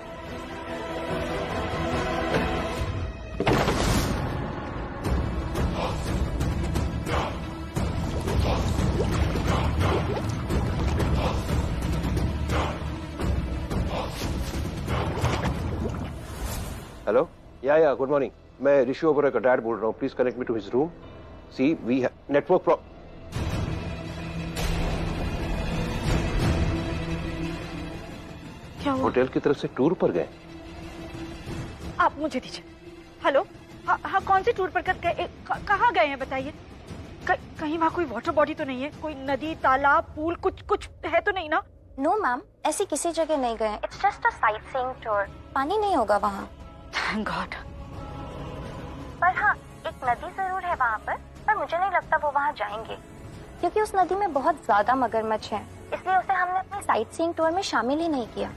हेलो, या गुड मॉर्निंग। मैं ऋषि ओबेरॉय का डैड बोल रहा हूँ। Please connect me to his room. See we have network problem. क्या हुआ? होटल की तरफ से टूर पर गए। आप मुझे दीजिए। हेलो, हाँ कौन से टूर पर गए? कहाँ गए हैं बताइए। कहीं वहाँ कोई वाटर बॉडी तो नहीं है? कोई नदी, तालाब, पूल, कुछ है तो नहीं ना? नो मैम, ऐसी किसी जगह नहीं गए। It's just a sight seeing tour. पानी नहीं होगा वहाँ। Thank God. पर हाँ, एक नदी जरूर है वहाँ पर मुझे नहीं लगता वो वहाँ जाएंगे। क्योंकि उस नदी में बहुत ज्यादा मगरमच्छ हैं, इसलिए उसे हमने अपने साइट सीइंग टूर में शामिल ही नहीं किया।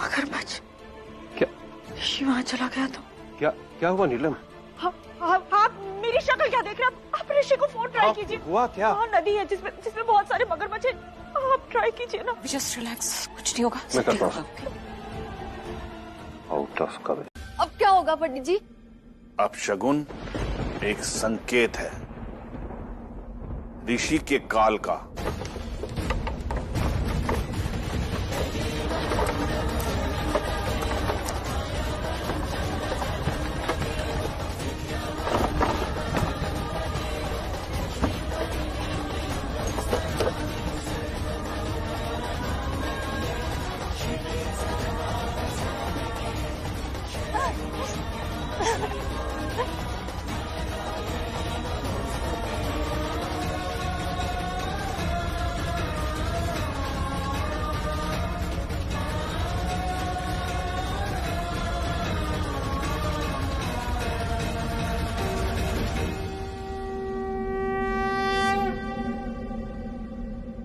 मगरमच्छ क्या वहां चला गया तो क्या हुआ नीलम? आप मेरी शक्ल क्या देख रहे हैं? आप ऋषि को फोन ट्राई कीजिए। हुआ क्या? वहाँ नदी है जिसमें बहुत सारे मगरमच्छ हैं, आप ट्राई कीजिए ना। जस्ट रिलैक्स, कुछ नहीं होगा। मैं करता हूँ। Out of cover. अब क्या होगा पंडित जी? अब शगुन एक संकेत है ऋषि के काल का।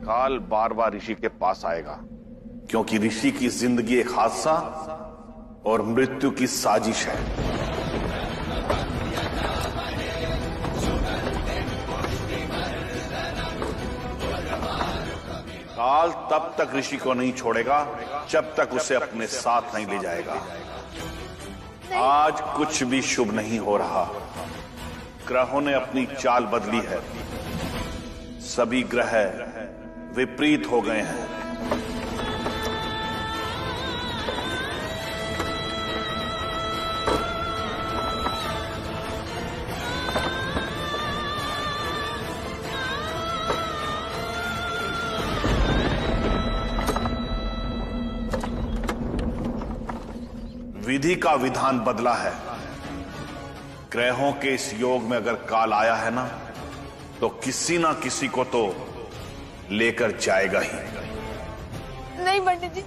काल बार बार ऋषि के पास आएगा क्योंकि ऋषि की जिंदगी एक हादसा और मृत्यु की साजिश है। काल तब तक ऋषि को नहीं छोड़ेगा जब तक उसे अपने साथ नहीं ले जाएगा। आज कुछ भी शुभ नहीं हो रहा। ग्रहों ने अपनी चाल बदली है। सभी ग्रह विपरीत हो गए हैं। विधि का विधान बदला है। ग्रहों के इस योग में अगर काल आया है ना, तो किसी ना किसी को तो लेकर जाएगा ही। नहीं पंडित जी,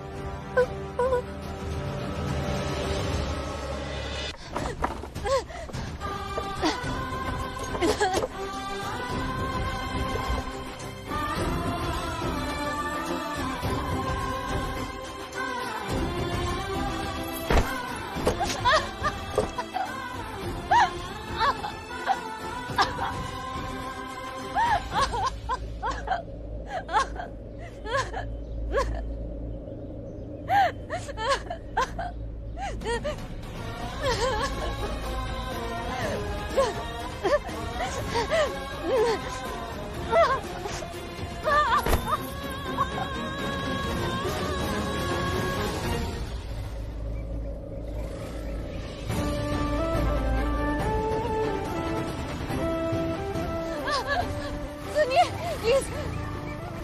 सुनिए प्लीज,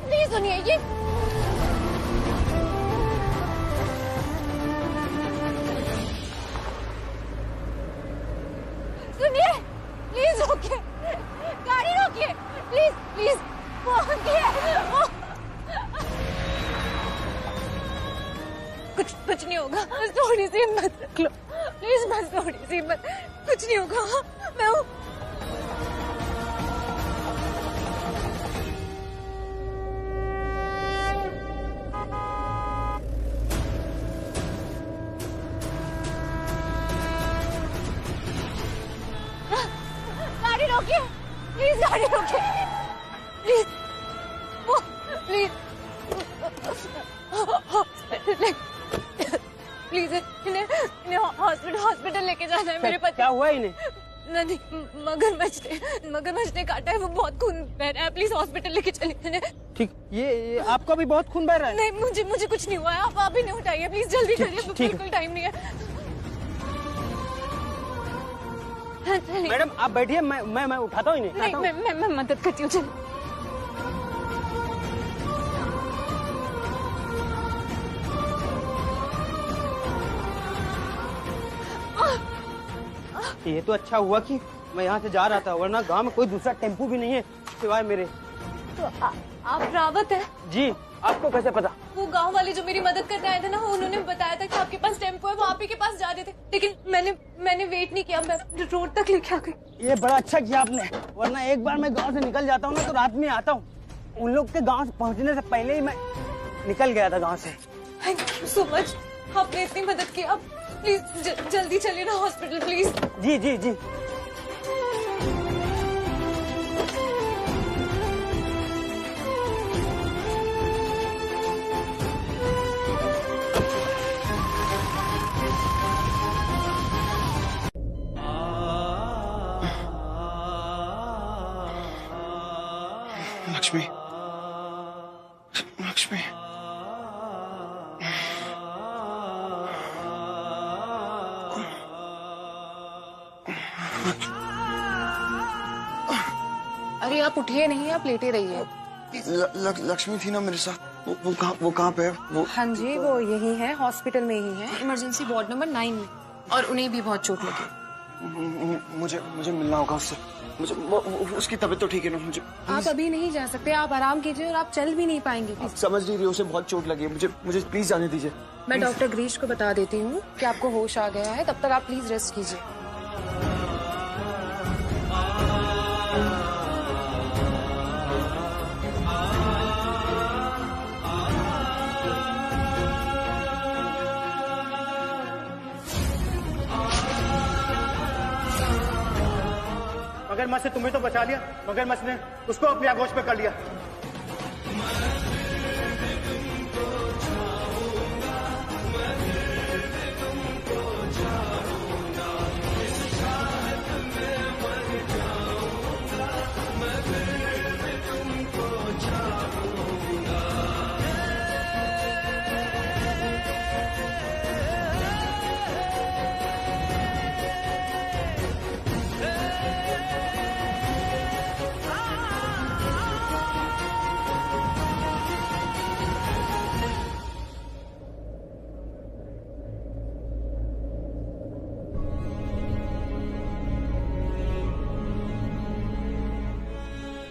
प्लीज सुनिए। ये सुनिए प्लीज, रोकिए, गाड़ी रोकिए प्लीज, प्लीज रोकिए। कुछ नहीं होगा, बस थोड़ी सी हिम्मत रख लो प्लीज, बस थोड़ी सी हिम्मत। कुछ नहीं होगा, मैं हूँ। गाड़ी रोकिए प्लीज, गाड़ी रोकिए प्लीज, प्लीज प्लीज, इन्हें हॉस्पिटल लेके जाना है। मेरे पति। क्या हुआ इन्हें? नहीं, मगरमच्छ ने काटा है, वो बहुत खून बह रहा है। प्लीज हॉस्पिटल लेके चलिए। ठीक, ये आपको भी बहुत खून बह रहा है? नहीं, मुझे कुछ नहीं हुआ है। आप ही नहीं उठाइए प्लीज, जल्दी करिए, बिल्कुल टाइम नहीं है। मैडम आप बैठिए, मैं उठाता हूँ इन्हें। नहीं, मैं मदद करती हूँ। चलो ये तो अच्छा हुआ कि मैं यहाँ से जा रहा था, वरना गांव में कोई दूसरा टेम्पो भी नहीं है सिवाय मेरे। तो आप रावत है? जी, आपको कैसे पता? वो गांव वाले जो मेरी मदद करने आए थे ना, उन्होंने बताया था कि आपके पास टेम्पो है, वो आप ही के पास जा रहे थे, लेकिन मैंने वेट नहीं किया, मैं रोड तक लेके आ गई। ये बड़ा अच्छा किया आपने, वरना एक बार मैं गांव से निकल जाता हूँ ना तो रात में आता हूँ। उन लोग के गांव से पहुँचने से पहले ही मैं निकल गया था गांव से। थैंक यू सो मच, आपने इतनी मदद की। आप प्लीज जल्दी चलिए ना हॉस्पिटल प्लीज। जी जी जी। लक्ष्मी, लक्ष्मी, अरे आप उठिए नहीं, आप लेटे रहिए। लक्ष्मी थी ना मेरे साथ, वो कहाँ पे है? वो हाँ जी, वो यही है, हॉस्पिटल में ही है, इमरजेंसी वार्ड नंबर 9 में, और उन्हें भी बहुत चोट लगी। मुझे मिलना होगा उससे। मुझे उसकी तबीयत तो ठीक है ना? मुझे आप अभी नहीं जा सकते, आप आराम कीजिए, और आप चल भी नहीं पाएंगे। समझ नहीं रही, उसे बहुत चोट लगी है। मुझे प्लीज जाने दीजिए। मैं डॉक्टर ग्रीश को बता देती हूँ कि आपको होश आ गया है, तब तक आप प्लीज रेस्ट कीजिए। मगरमच्छ से तुम्हें तो बचा लिया, मगरमच्छ ने उसको अपनी आगोश पे कर लिया।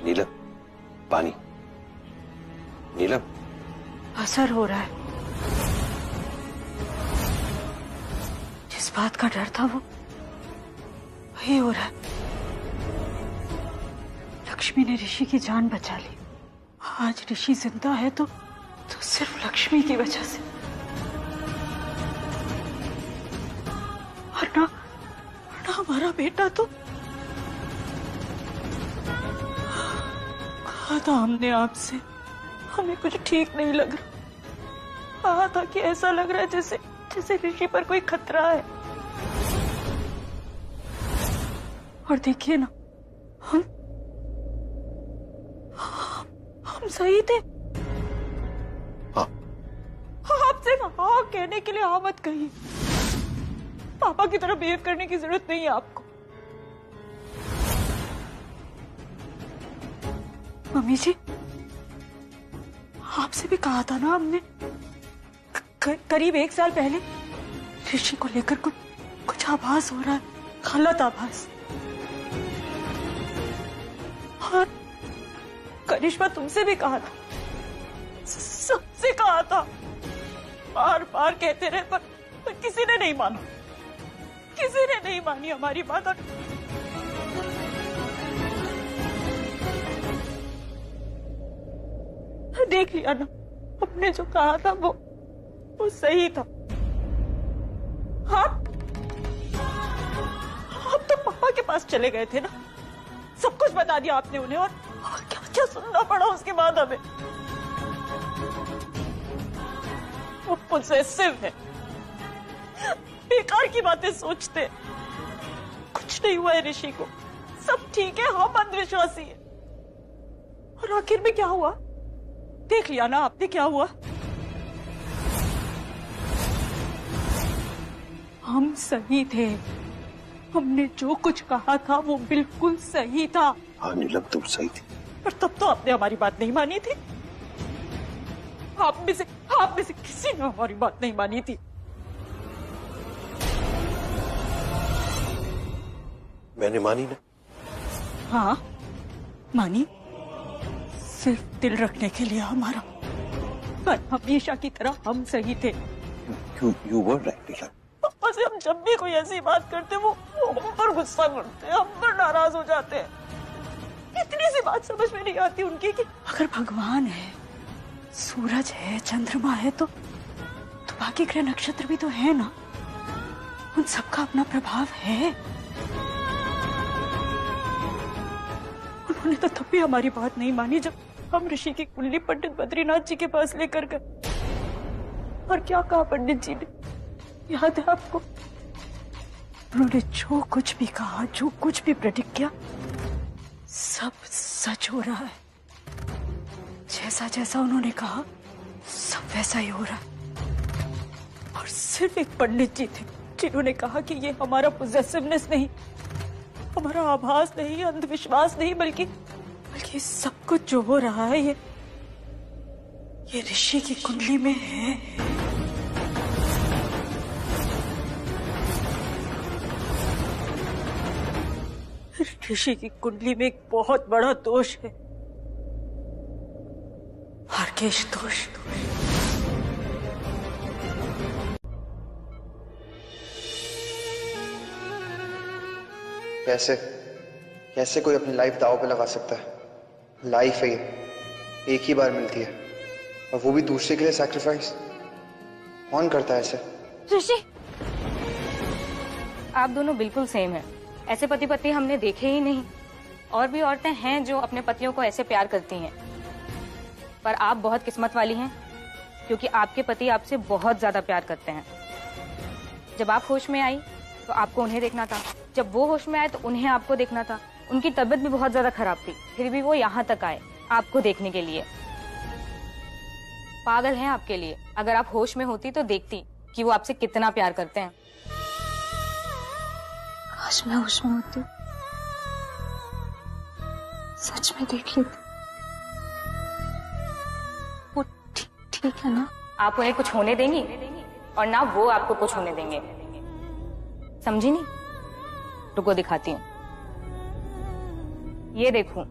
नीलम, पानी। नीलम, असर हो रहा है। जिस बात का डर था वो वही हो रहा है। लक्ष्मी ने ऋषि की जान बचा ली। आज ऋषि जिंदा है तो सिर्फ लक्ष्मी की वजह से। वरना हमारा बेटा तो कहा था हमने आपसे, हमें कुछ ठीक नहीं लग रहा। कहा था कि ऐसा लग रहा है जैसे ऋषि पर कोई खतरा है। और देखिए ना, हम सही थे। हाँ। आपसे हाँ कहने के लिए हाँ मत कहिए। पापा की तरह बिहेव करने की जरूरत नहीं है आपको। मम्मी जी, आपसे भी कहा था ना हमने, करीब 1 साल पहले ऋषि को लेकर कुछ आभास हो रहा है, गलत आभास। और करिश्मा तुमसे भी कहा था, सबसे कहा था, बार बार कहते रहे, पर किसी ने नहीं माना, किसी ने नहीं मानी हमारी बात। और देख लिया ना, हमने जो कहा था वो सही था। आप तो पापा के पास चले गए थे ना, सब कुछ बता दिया आपने उन्हें, और क्या क्या सुनना पड़ा उसके बाद हमें। वो पोसेसिव है, बेकार की बातें सोचते। कुछ नहीं हुआ है ऋषि को, सब ठीक है, हम अंधविश्वासी है। और आखिर में क्या हुआ, देख लिया ना आपने क्या हुआ। हम सही थे, हमने जो कुछ कहा था वो बिल्कुल सही था। हाँ नीलम, तुम सही थी, पर तब तो आपने हमारी बात नहीं मानी थी। आप में से किसी ने हमारी बात नहीं मानी थी। मैंने मानी ना। हाँ मानी, सिर्फ दिल रखने के लिए हमारा, पर हमेशा की तरह हम सही थे। You were right, Isha. पापा से हम जब भी कोई ऐसी बात करते वो हम पर गुस्सा करते हैं, हम पर नाराज हो जाते हैं। इतनी सी बात समझ में नहीं आती उनकी कि अगर भगवान है, सूरज है, चंद्रमा है तो बाकी ग्रह नक्षत्र भी तो है ना, उन सबका अपना प्रभाव है। उन्होंने तो तब भी हमारी बात नहीं मानी जब हम ऋषि की कुंडली पंडित बद्रीनाथ जी के पास लेकर गए। और क्या कहा पंडित जी ने, याद है आपको? उन्होंने जो कुछ भी कहा, जो कुछ भी प्रेडिक्ट किया, सब सच हो रहा है। जैसा जैसा उन्होंने कहा सब वैसा ही हो रहा है। और सिर्फ एक पंडित जी थे जिन्होंने कहा कि ये हमारा पोजेसिवनेस नहीं, हमारा आभास नहीं, अंधविश्वास नहीं, बल्कि सब कुछ जो हो रहा है ये ऋषि की कुंडली में है। ऋषि की कुंडली में एक बहुत बड़ा दोष है, मार्गेश दोष। कैसे कोई अपनी लाइफ दांव पे लगा सकता है? लाइफ है एक ही बार मिलती है, और वो भी दूसरे के लिए सैक्रिफाइस। कौन करता है ऐसे? ऋषि, आप दोनों बिल्कुल सेम हैं। ऐसे पति पत्नी हमने देखे ही नहीं। और भी औरतें हैं जो अपने पतियों को ऐसे प्यार करती हैं, पर आप बहुत किस्मत वाली हैं क्योंकि आपके पति आपसे बहुत ज्यादा प्यार करते हैं। जब आप होश में आई तो आपको उन्हें देखना था, जब वो होश में आए तो उन्हें आपको देखना था। उनकी तबीयत भी बहुत ज्यादा खराब थी, फिर भी वो यहाँ तक आए आपको देखने के लिए। पागल हैं आपके लिए। अगर आप होश में होती तो देखती कि वो आपसे कितना प्यार करते हैं। आज मैं होश में होती, सच में देख लेती। वो ठीक है ना? आप उन्हें कुछ होने देंगी और ना वो आपको कुछ होने देंगे, समझी नहीं? रुको दिखाती हूँ। ये देखूं,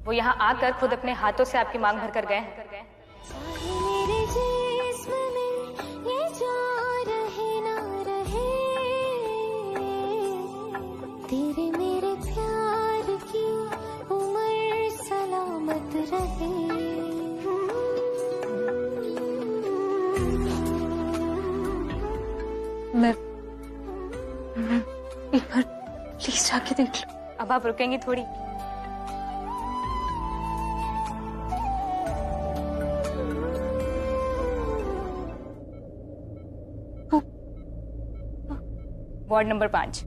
वो यहाँ आकर खुद अपने हाथों से आपकी मांग भर कर गए हैं। तेरे मेरे प्यार की उम्र सलामत रहे। मैं एक बार प्लीज जाके देख लो। अब आप रुकेंगी थोड़ी? Ward number 5।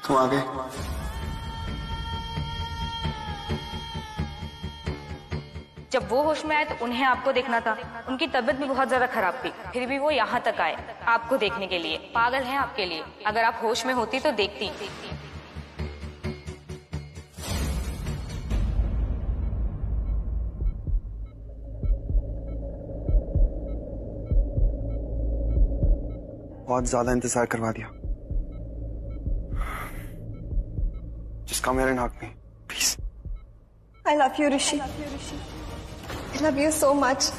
तुम आ गए। जब वो होश में आए तो उन्हें आपको देखना था। उनकी तबीयत भी बहुत ज्यादा खराब थी, फिर भी वो यहाँ तक आए आपको देखने के लिए। पागल हैं आपके लिए। अगर आप होश में होती तो देखती। बहुत ज्यादा इंतजार करवा दिया। जिसका मेरे नाक में, please. I love you, Rishi. I love you so much.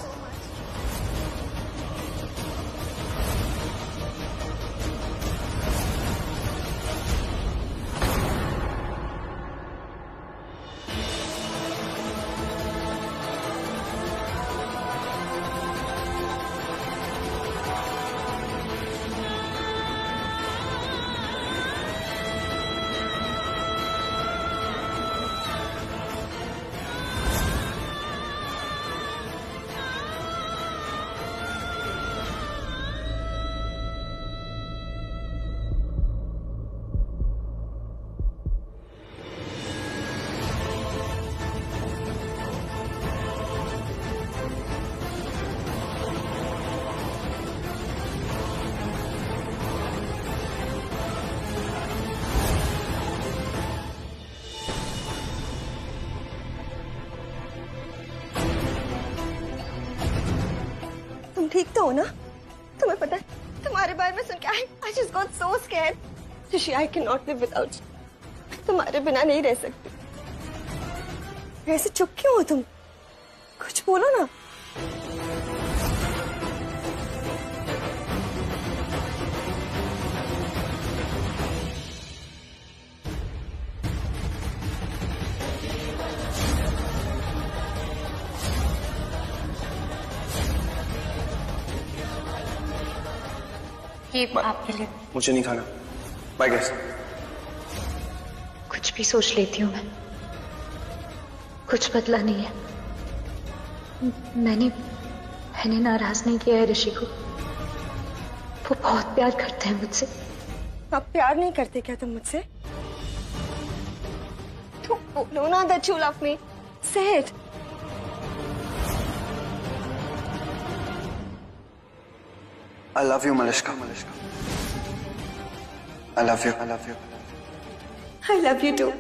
ठीक तो हो ना? तुम्हें पता है तुम्हारे बारे में सुन के I just got so scared. Rishi, I cannot live without you. तुम्हारे बिना नहीं रह सकती। ऐसे चुप क्यों हो तुम? कुछ बोलो ना। ये आपके लिए। मुझे नहीं खाना। Bye guys. कुछ भी सोच लेती हूँ मैं, कुछ बदला नहीं है। मैंने नाराज नहीं किया है ऋषि को। वो बहुत प्यार करते हैं मुझसे। आप प्यार नहीं करते क्या तुम मुझसे? तो बोलो ना that you love me. Say it. I love you, Malishka. I love you. I love you too.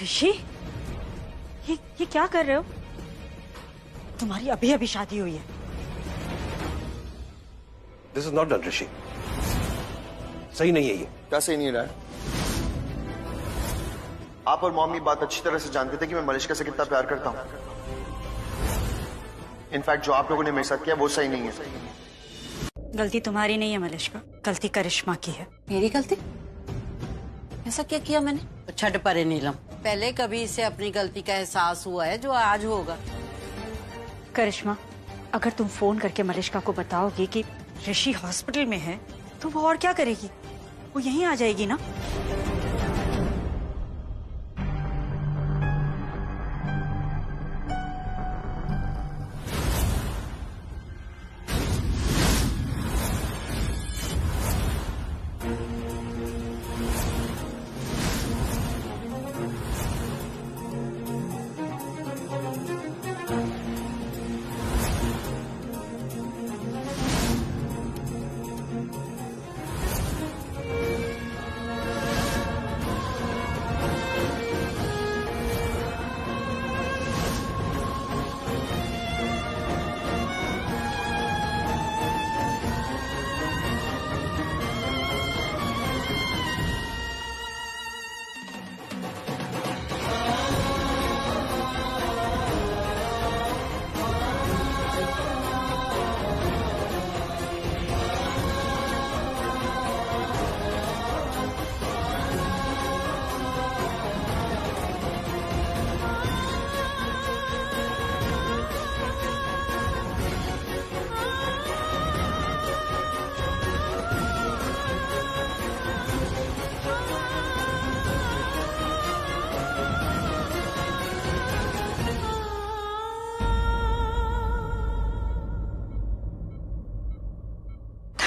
ऋषि, ये क्या कर रहे हो? तुम्हारी अभी अभी शादी हुई है। दिस इज नॉट डन ऋषि, सही नहीं है ये। क्या सही नहीं रहा है? आप और मॉम ये बात अच्छी तरह से जानते थे कि मैं मलिश्का से कितना प्यार करता हूं। इनफैक्ट जो आप लोगों ने मेरे साथ किया वो सही नहीं है। गलती तुम्हारी नहीं है मलिश्का, गलती करिश्मा की है। मेरी गलती? ऐसा क्या किया मैंने? तो छठ परे नीलम, पहले कभी इसे अपनी गलती का एहसास हुआ है जो आज होगा? करिश्मा, अगर तुम फोन करके मलिश्का को बताओगी कि ऋषि हॉस्पिटल में है तो वो और क्या करेगी? वो यहीं आ जाएगी ना।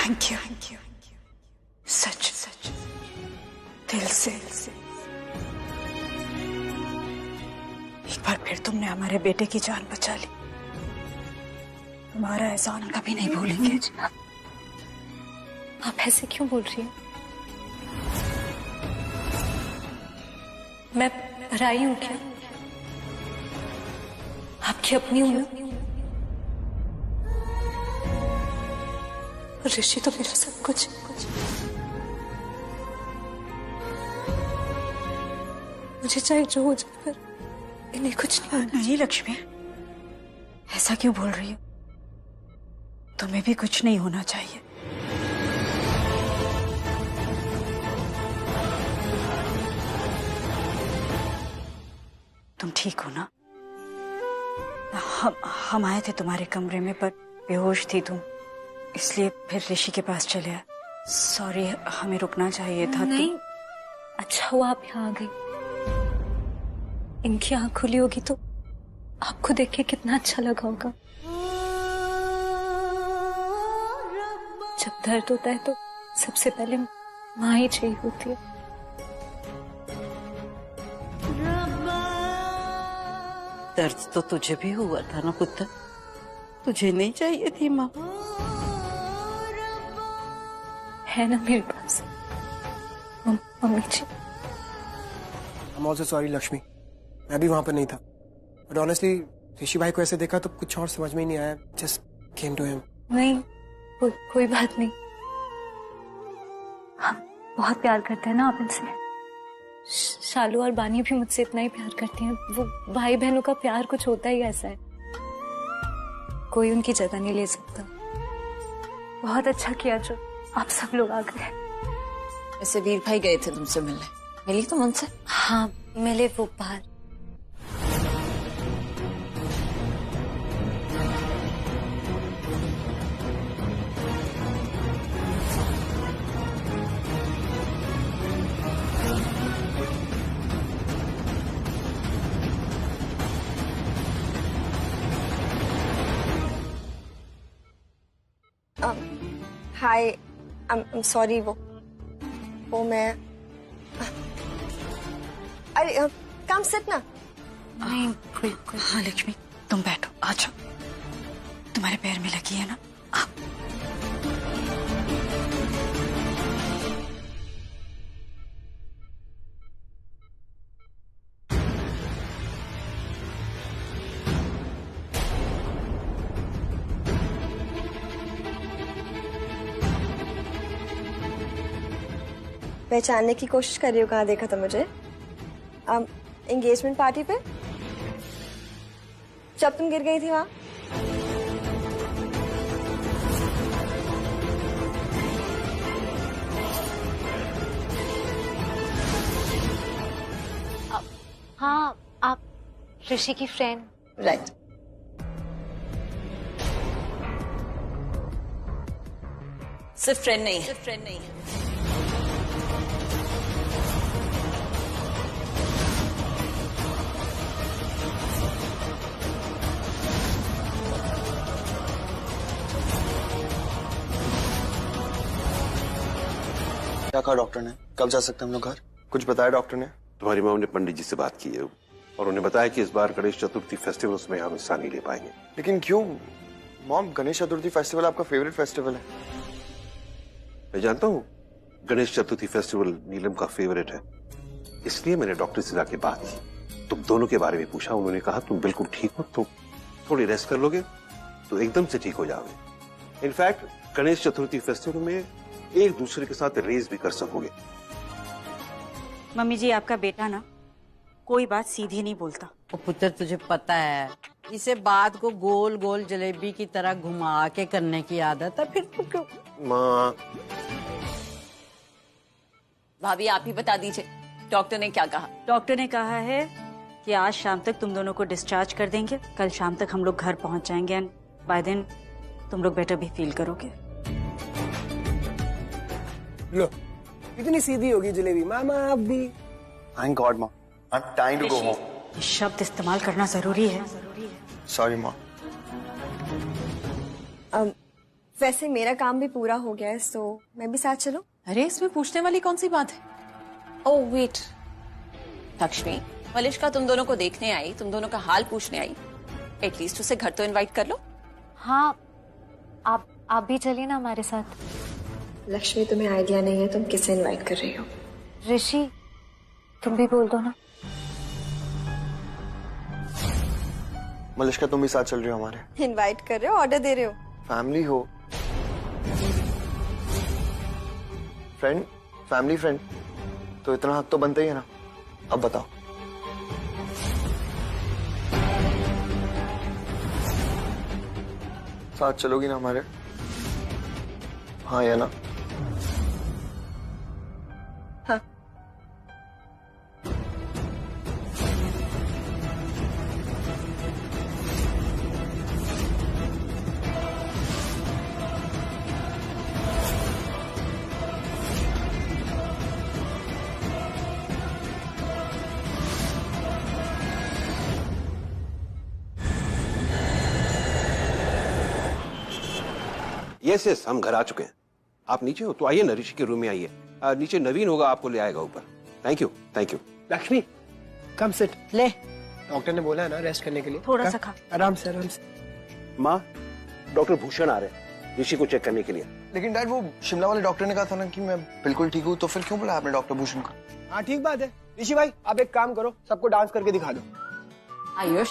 थैंक यू सच दिल से। एक बार फिर तुमने हमारे बेटे की जान बचा ली। तुम्हारा एहसान कभी नहीं भूलेंगे। आप ऐसे क्यों बोल रही हैं? मैं पराई हूं क्या? आपकी अपनी हूं ना? ऋषि तो मेरा सब कुछ। मुझे चाहे जो हो जाए पर इन्हें कुछ नहीं होना। नहीं लक्ष्मी, ऐसा क्यों बोल रही हो? तुम्हें भी कुछ नहीं होना चाहिए। तुम ठीक हो ना? हम आए थे तुम्हारे कमरे में पर बेहोश थी तुम, इसलिए फिर ऋषि के पास चले आए। सॉरी, हमें रुकना चाहिए था। नहीं, अच्छा हुआ आप यहाँ आ गई। इनकी आंख खुली होगी तो आपको देख के कितना अच्छा लगा होगा। जब दर्द होता है तो सबसे पहले माँ ही चाहिए होती है। दर्द तो तुझे भी हुआ था ना पुत्र, तुझे नहीं चाहिए थी माँ? है ना मेरे पास। मम्मी जी I'm also sorry लक्ष्मी, मैं भी वहां पर नहीं था। बट ऑनेस्टली ऋषि भाई को ऐसे देखा तो कुछ और समझ में ही नहीं आया। Just came to him. नहीं, कोई बात नहीं। हम बहुत प्यार करते हैं ना आप इनसे। शालू और बानी भी मुझसे इतना ही प्यार करती हैं। वो भाई बहनों का प्यार कुछ होता ही ऐसा है, कोई उनकी जगह नहीं ले सकता। बहुत अच्छा किया जो आप सब लोग आ गए। वैसे वीर भाई गए थे तुमसे मिलने, मिली तुम उनसे? हाँ मिले, वो बाहर। हाय, I'm sorry, वो मैं अरे काम सिट ना। नहीं कोई। हाँ लक्ष्मी तुम बैठो, आ जाओ, तुम्हारे पैर में लगी है ना। पहचानने की कोशिश कर रही हो, कहाँ देखा था मुझे? एंगेजमेंट पार्टी पे जब तुम गिर गई थी वहां। हाँ, आप ऋषि की फ्रेंड? राइट। सिर्फ फ्रेंड नहीं है। क्या कहा डॉक्टर ने? कब जा सकते हैं हम लोग घर? कुछ बताया डॉक्टर ने? तुम्हारी मॉम ने पंडित जी से बात की है और उन्हें बताया कि इस बार गणेश चतुर्थी फेस्टिवल में हम हिस्सा नहीं ले पाएंगे। लेकिन क्यों मॉम? गणेश चतुर्थी फेस्टिवल आपका फेवरेट फेस्टिवल है। मैं जानता हूँ गणेश चतुर्थी फेस्टिवल नीलम का फेवरेट है, इसलिए मैंने डॉक्टर से जाके बात की, तुम दोनों के बारे में पूछा। उन्होंने कहा तुम बिल्कुल ठीक हो, तो थोड़ी रेस्ट कर लोगे तो एकदम से ठीक हो जाओगे। इनफैक्ट गणेश चतुर्थी फेस्टिवल में एक दूसरे के साथ रेस भी कर सकोगे। मम्मी जी आपका बेटा ना कोई बात सीधी नहीं बोलता। ओ पुत्र तुझे पता है इसे बात को गोल गोल जलेबी की तरह घुमा के करने की आदत है, फिर तू क्यों? माँ भाभी आप ही बता दीजिए डॉक्टर ने क्या कहा? डॉक्टर ने कहा है कि आज शाम तक तुम दोनों को डिस्चार्ज कर देंगे, कल शाम तक हम लोग घर पहुंच जाएंगे एंड बाय देन तुम लोग बेटर भी फील करोगे। लो इतनी सीधी होगी जलेबी। मामा आप भी। थैंक गॉड माँ, I am time to go home. ये शब्द इस्तेमाल करना जरूरी है। सॉरी माँ। वैसे मेरा काम भी पूरा हो गया है, तो मैं भी साथ चलूं? अरे इसमें पूछने वाली कौन सी बात है? ओह वेट लक्ष्मी, मलिश्का तुम दोनों को देखने आई, तुम दोनों का हाल पूछने आई, एटलीस्ट उसे घर तो इनवाइट कर लो। हाँ आप भी चलिए ना हमारे साथ। लक्ष्मी तुम्हें आइडिया नहीं है तुम किसे इनवाइट कर रही हो। ऋषि तुम भी बोल दो ना। मलिश्का तुम भी साथ चल रही हो हमारे? इनवाइट कर रहे हो, ऑर्डर दे रहे हो? फैमिली हो, फ्रेंड, फैमिली फ्रेंड, तो इतना हक तो बनता ही है ना। अब बताओ। साथ चलोगी ना हमारे? हाँ या ना? हाँ। यस हम घर आ चुके हैं। आप नीचे हो तो आइए ना, ऋषि के रूम में आइए। नीचे नवीन होगा, आपको ले आएगा ऊपर। Thank you. Lakshmi come sit. ले डॉक्टर ने बोला है ना रेस्ट करने के लिए। थोड़ा सा खा। आराम से। माँ डॉक्टर भूषण आ रहे हैं ऋषि को चेक करने के लिए। लेकिन डैड वो शिमला वाले डॉक्टर ने कहा था ना कि मैं बिल्कुल ठीक हूँ, तो फिर क्यों बुलाया आपने डॉक्टर भूषण को? हाँ ठीक बात है। ऋषि भाई आप एक काम करो, सबको डांस करके दिखा दो। आयुष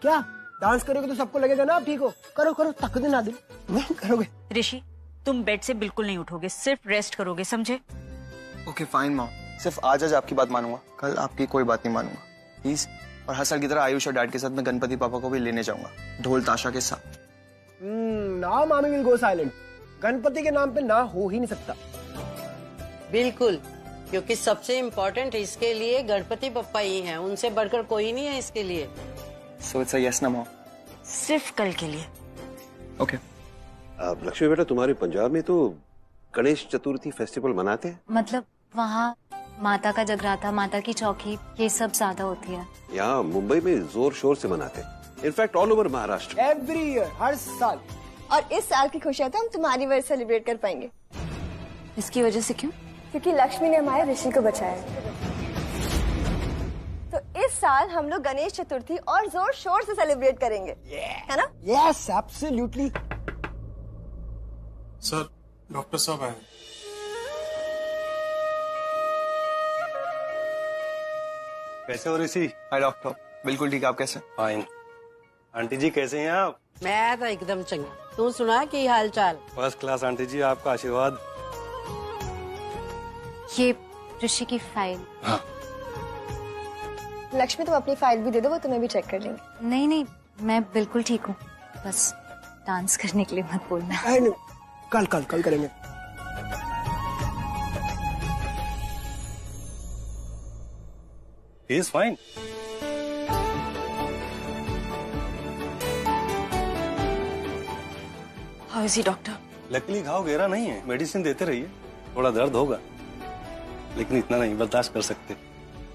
क्या डांस करोगे तो सबको लगेगा ना आप ठीक हो। करो करो, तक दिन आदमी नहीं करोगे। ऋषि तुम बेड से बिल्कुल नहीं उठोगे, सिर्फ रेस्ट करोगे, समझे? ओके फाइन मॉम, सिर्फ आज आपकी बात मानूंगा, कल आपकी कोई बात नहीं मानूंगा प्लीज। और हर साल की तरह आयुष और डैड के साथ मैं गणपति पापा को भी लेने जाऊंगा, ढोल ताशा के साथ। नाउ मामी विल गो साइलेंट। गणपति के नाम पे ना हो ही नहीं सकता। बिल्कुल, क्योंकि सबसे इम्पोर्टेंट इसके लिए गणपति पप्पा ही हैं, उनसे बढ़कर कोई नहीं है इसके लिए। सो इट्स अ यस ना मॉम? सिर्फ कल के लिए। ओके। लक्ष्मी बेटा, तुम्हारे पंजाब में तो गणेश चतुर्थी फेस्टिवल मनाते हैं? मतलब वहाँ माता का जगराता, माता की चौकी, ये सब ज्यादा होती है। यहाँ मुंबई में जोर शोर से मनाते हैं, in fact all over Maharashtra. Every year, हर साल। और इस साल की खुशियाँ तो हम तुम्हारी वजह से सेलिब्रेट कर पाएंगे। इसकी वजह से क्यों? क्योंकि लक्ष्मी ने हमारे ऋषि को बचाया। तो इस साल हम लोग गणेश चतुर्थी और जोर शोर से सेलिब्रेट करेंगे, है ना? Yes absolutely. सर डॉक्टर साहब आए। कैसे हो ऋषि? हाय डॉक्टर, बिल्कुल ठीक, आप कैसे? फाइन। आंटी जी कैसे हैं आप? मैं तो एकदम चंगी, तू सुना की हाल चाल? फर्स्ट क्लास आंटी जी, आपका आशीर्वाद। ये ऋषि की फाइल। हाँ। लक्ष्मी तुम अपनी फाइल भी दे दो, वो तुम्हें भी चेक कर लेंगे। नहीं नहीं, मैं बिल्कुल ठीक हूँ, बस डांस करने के लिए मत बोलना। कल कल कल करेंगे। He is fine. How is he doctor? Luckily घाव गहरा नहीं है, मेडिसिन देते रहिए, थोड़ा दर्द होगा लेकिन इतना नहीं, बर्दाश्त कर सकते।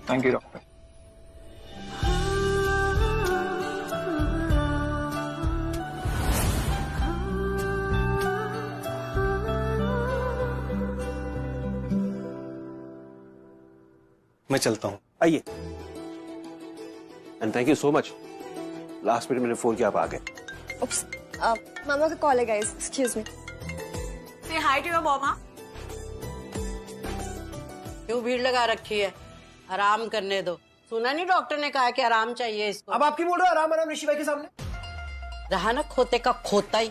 Thank you doctor. मैं चलता हूँ, आइए। And thank you so much, last minute मैंने फोन किया, आप आ गए। उप्स, मामा का कॉल है गाइस, एक्सक्यूज मी। से हाय टू योर मॉम। क्यों भीड़ लगा रखी है? आराम करने दो। सुना नहीं डॉक्टर ने कहा कि आराम चाहिए इसको। अब आपकी बोल रहे हो आराम आराम ऋषि भाई के सामने? रहा ना खोते का खोता ही।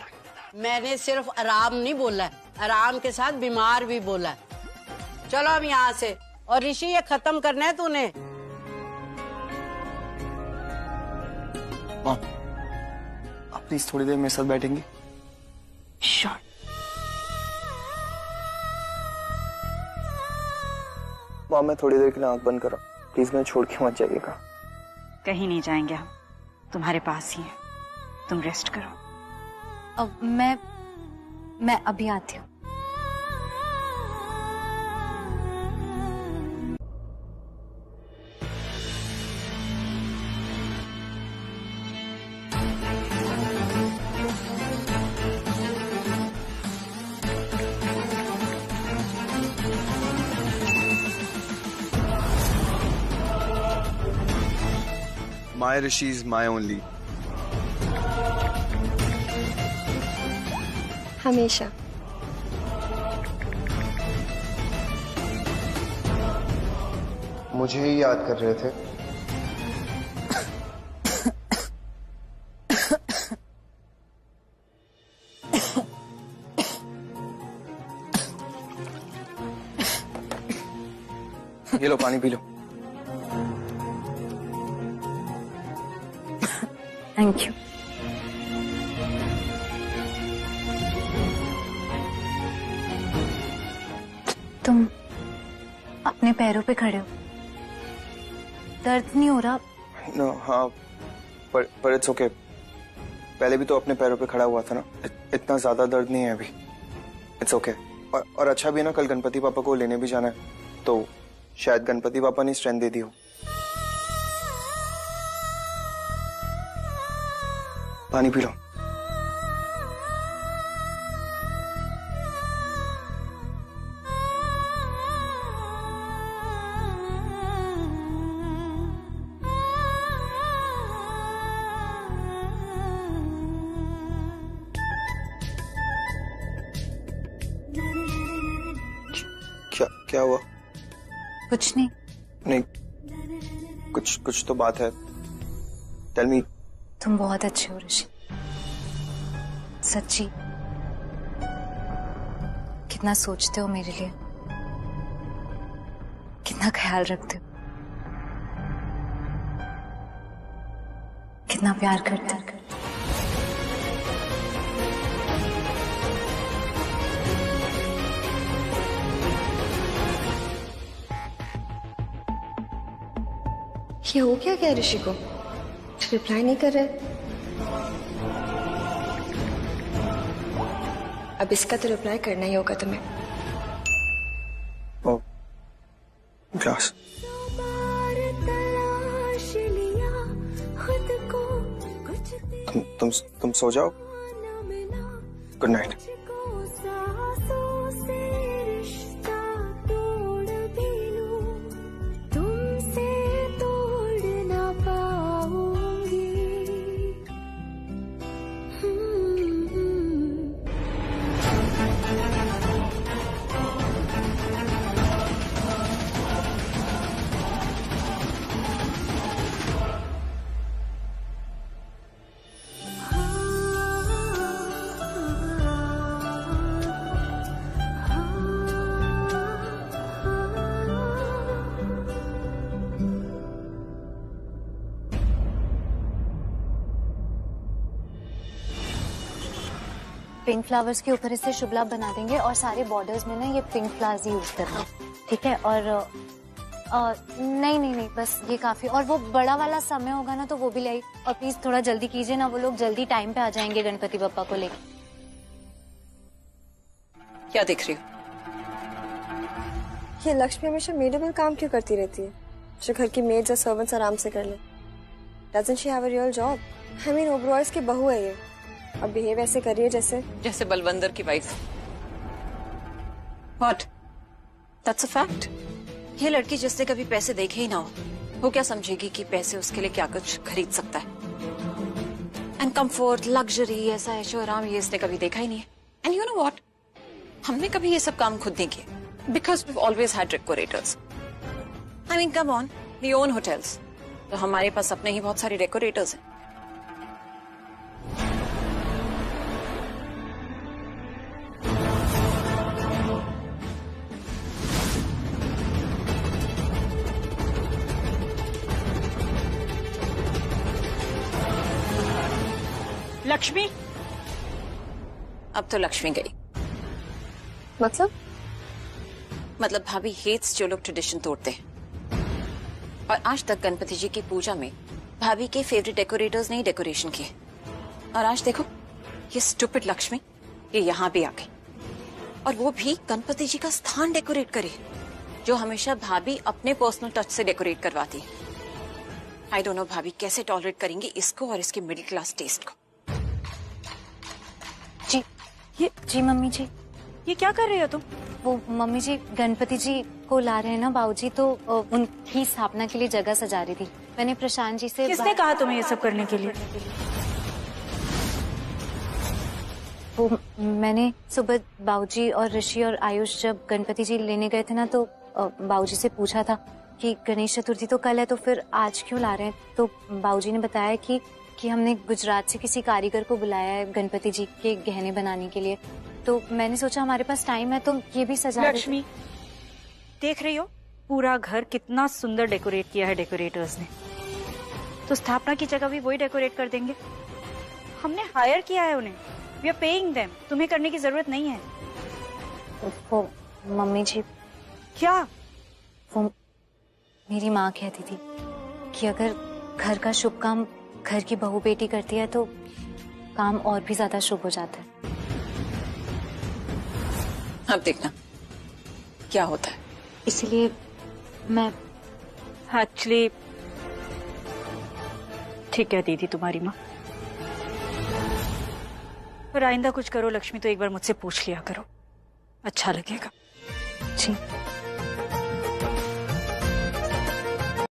मैंने सिर्फ आराम नहीं बोला है, आराम के साथ बीमार भी बोला है। चलो अब यहाँ से, और ऋषि ये खत्म करना है तूने। आप प्लीज थोड़ी देर मेरे साथ बैठेंगी? श्योर। मॉम मैं थोड़ी देर के लिए आंख बंद कर रहा हूँ, प्लीज मैं छोड़ के मत जाइएगा। कहीं नहीं जाएंगे हम, तुम्हारे पास ही है, तुम रेस्ट करो। अब मैं अभी आती हूँ। My Rishi is my only. हमेशा। मुझे ही याद कर रहे थे। ये लो पानी पी लो। Thank you. तुम अपने पैरों पे खड़े हो, दर्द नहीं हो रहा? नो हाँ, पर इट्स ओके। पहले भी तो अपने पैरों पे खड़ा हुआ था ना, इतना ज्यादा दर्द नहीं है अभी। It's okay. और अच्छा भी है ना, कल गणपति पापा को लेने भी जाना है, तो शायद गणपति पापा ने स्ट्रेंथ दे दी हो। पानी पी लो। क्या हुआ? कुछ नहीं। नहीं, कुछ तो बात है। Tell me. तुम बहुत अच्छे हो ऋषि, सच्ची। कितना सोचते हो मेरे लिए, कितना ख्याल रखते हो, कितना प्यार करते हो। ये हो क्या ऋषि को? रिप्लाई नहीं कर रहे। अब इसका तो रिप्लाई करना ही होगा तुम्हें। ओ, क्लास। तुम सो जाओ। Good night. पिंक फ्लावर्स के ऊपर इसे शुभ लाभ बना देंगे और सारे बॉर्डर्स में ना ये पिंक फ्लावर्स यूज करना, ठीक है? और नहीं, बस ये काफी। और वो बड़ा वाला समय होगा ना तो वो भी ले आई। और प्लीज थोड़ा जल्दी कीजिए ना, वो लोग जल्दी टाइम पे आ जाएंगे गणपति बप्पा को लेकर। क्या देख रही हो? ये लक्ष्मी हमेशा मेरे में काम क्यों करती रहती है जो घर की मेड्स और सर्वेंट्स आराम से कर ले? Doesn't she have a real job? I mean, Oberois की बहू है ये, अब बिहेव ऐसे कर रही है जैसे बलवंदर की wife. What? That's a fact. ये लड़की जिसने कभी पैसे देखे ही ना हो, वो क्या समझेगी कि पैसे उसके लिए क्या कुछ खरीद सकता है? एंड कंफर्ट, लग्जरी, ऐसा ऐशो आराम ये इसने कभी देखा ही नहीं है। एंड यू नो व्हाट, हमने कभी ये सब काम खुद नहीं किए because we always had decorators. I mean come on, we own hotels, तो हमारे पास अपने ही बहुत सारे डेकोरेटर्स हैं। लक्ष्मी, अब तो लक्ष्मी गई। मतलब भाभी हेट्स जो लोग ट्रेडिशन तोड़ते हैं। और आज तक गणपति जी की पूजा में भाभी के फेवरेट डेकोरेटर्स ने डेकोरेशन किए, और आज देखो ये स्टूपिड लक्ष्मी ये यहाँ भी आ गई, और वो भी गणपति जी का स्थान डेकोरेट करे जो हमेशा भाभी अपने पर्सनल टच से डेकोरेट करवाती है। आई डोंट नो भाभी कैसे टॉलरेट करेंगी इसको और इसके मिडिल क्लास टेस्ट को। जी मम्मी जी, ये क्या कर रही हो तुम? वो मम्मी जी गणपति जी को ला रहे हैं ना बाबूजी, तो उनकी स्थापना के लिए जगह सजा रही थी। मैंने प्रशांत जी से किसने कहा तुम्हें ये सब करने के लिए? वो मैंने सुबह बाबूजी और ऋषि और आयुष जब गणपति जी लेने गए थे ना, तो बाबूजी से पूछा था कि गणेश चतुर्थी तो कल है, तो फिर आज क्यों ला रहे हैं? तो बाबूजी ने बताया कि हमने गुजरात से किसी कारीगर को बुलाया है गणपति जी के गहने बनाने के लिए। तो मैंने सोचा हमारे पास टाइम है तो ये भी सजा। लक्ष्मी, देख रही हो पूरा घर कितना सुंदर डेकोरेट किया है डेकोरेटर्स ने, तो स्थापना की जगह भी वही डेकोरेट कर देंगे। हमने हायर किया है उन्हें, वी आर पेइंग देम, तुम्हें करने की जरूरत नहीं है। वो मम्मी जी, क्या? वो मेरी माँ कहती थी कि अगर घर का शुभ काम घर की बहू बेटी करती है तो काम और भी ज्यादा शुभ हो जाता है। अब देखना क्या होता है। इसलिए मैं एक्चुअली ठीक है दीदी तुम्हारी माँ, पर आइंदा कुछ करो लक्ष्मी तो एक बार मुझसे पूछ लिया करो, अच्छा लगेगा। जी।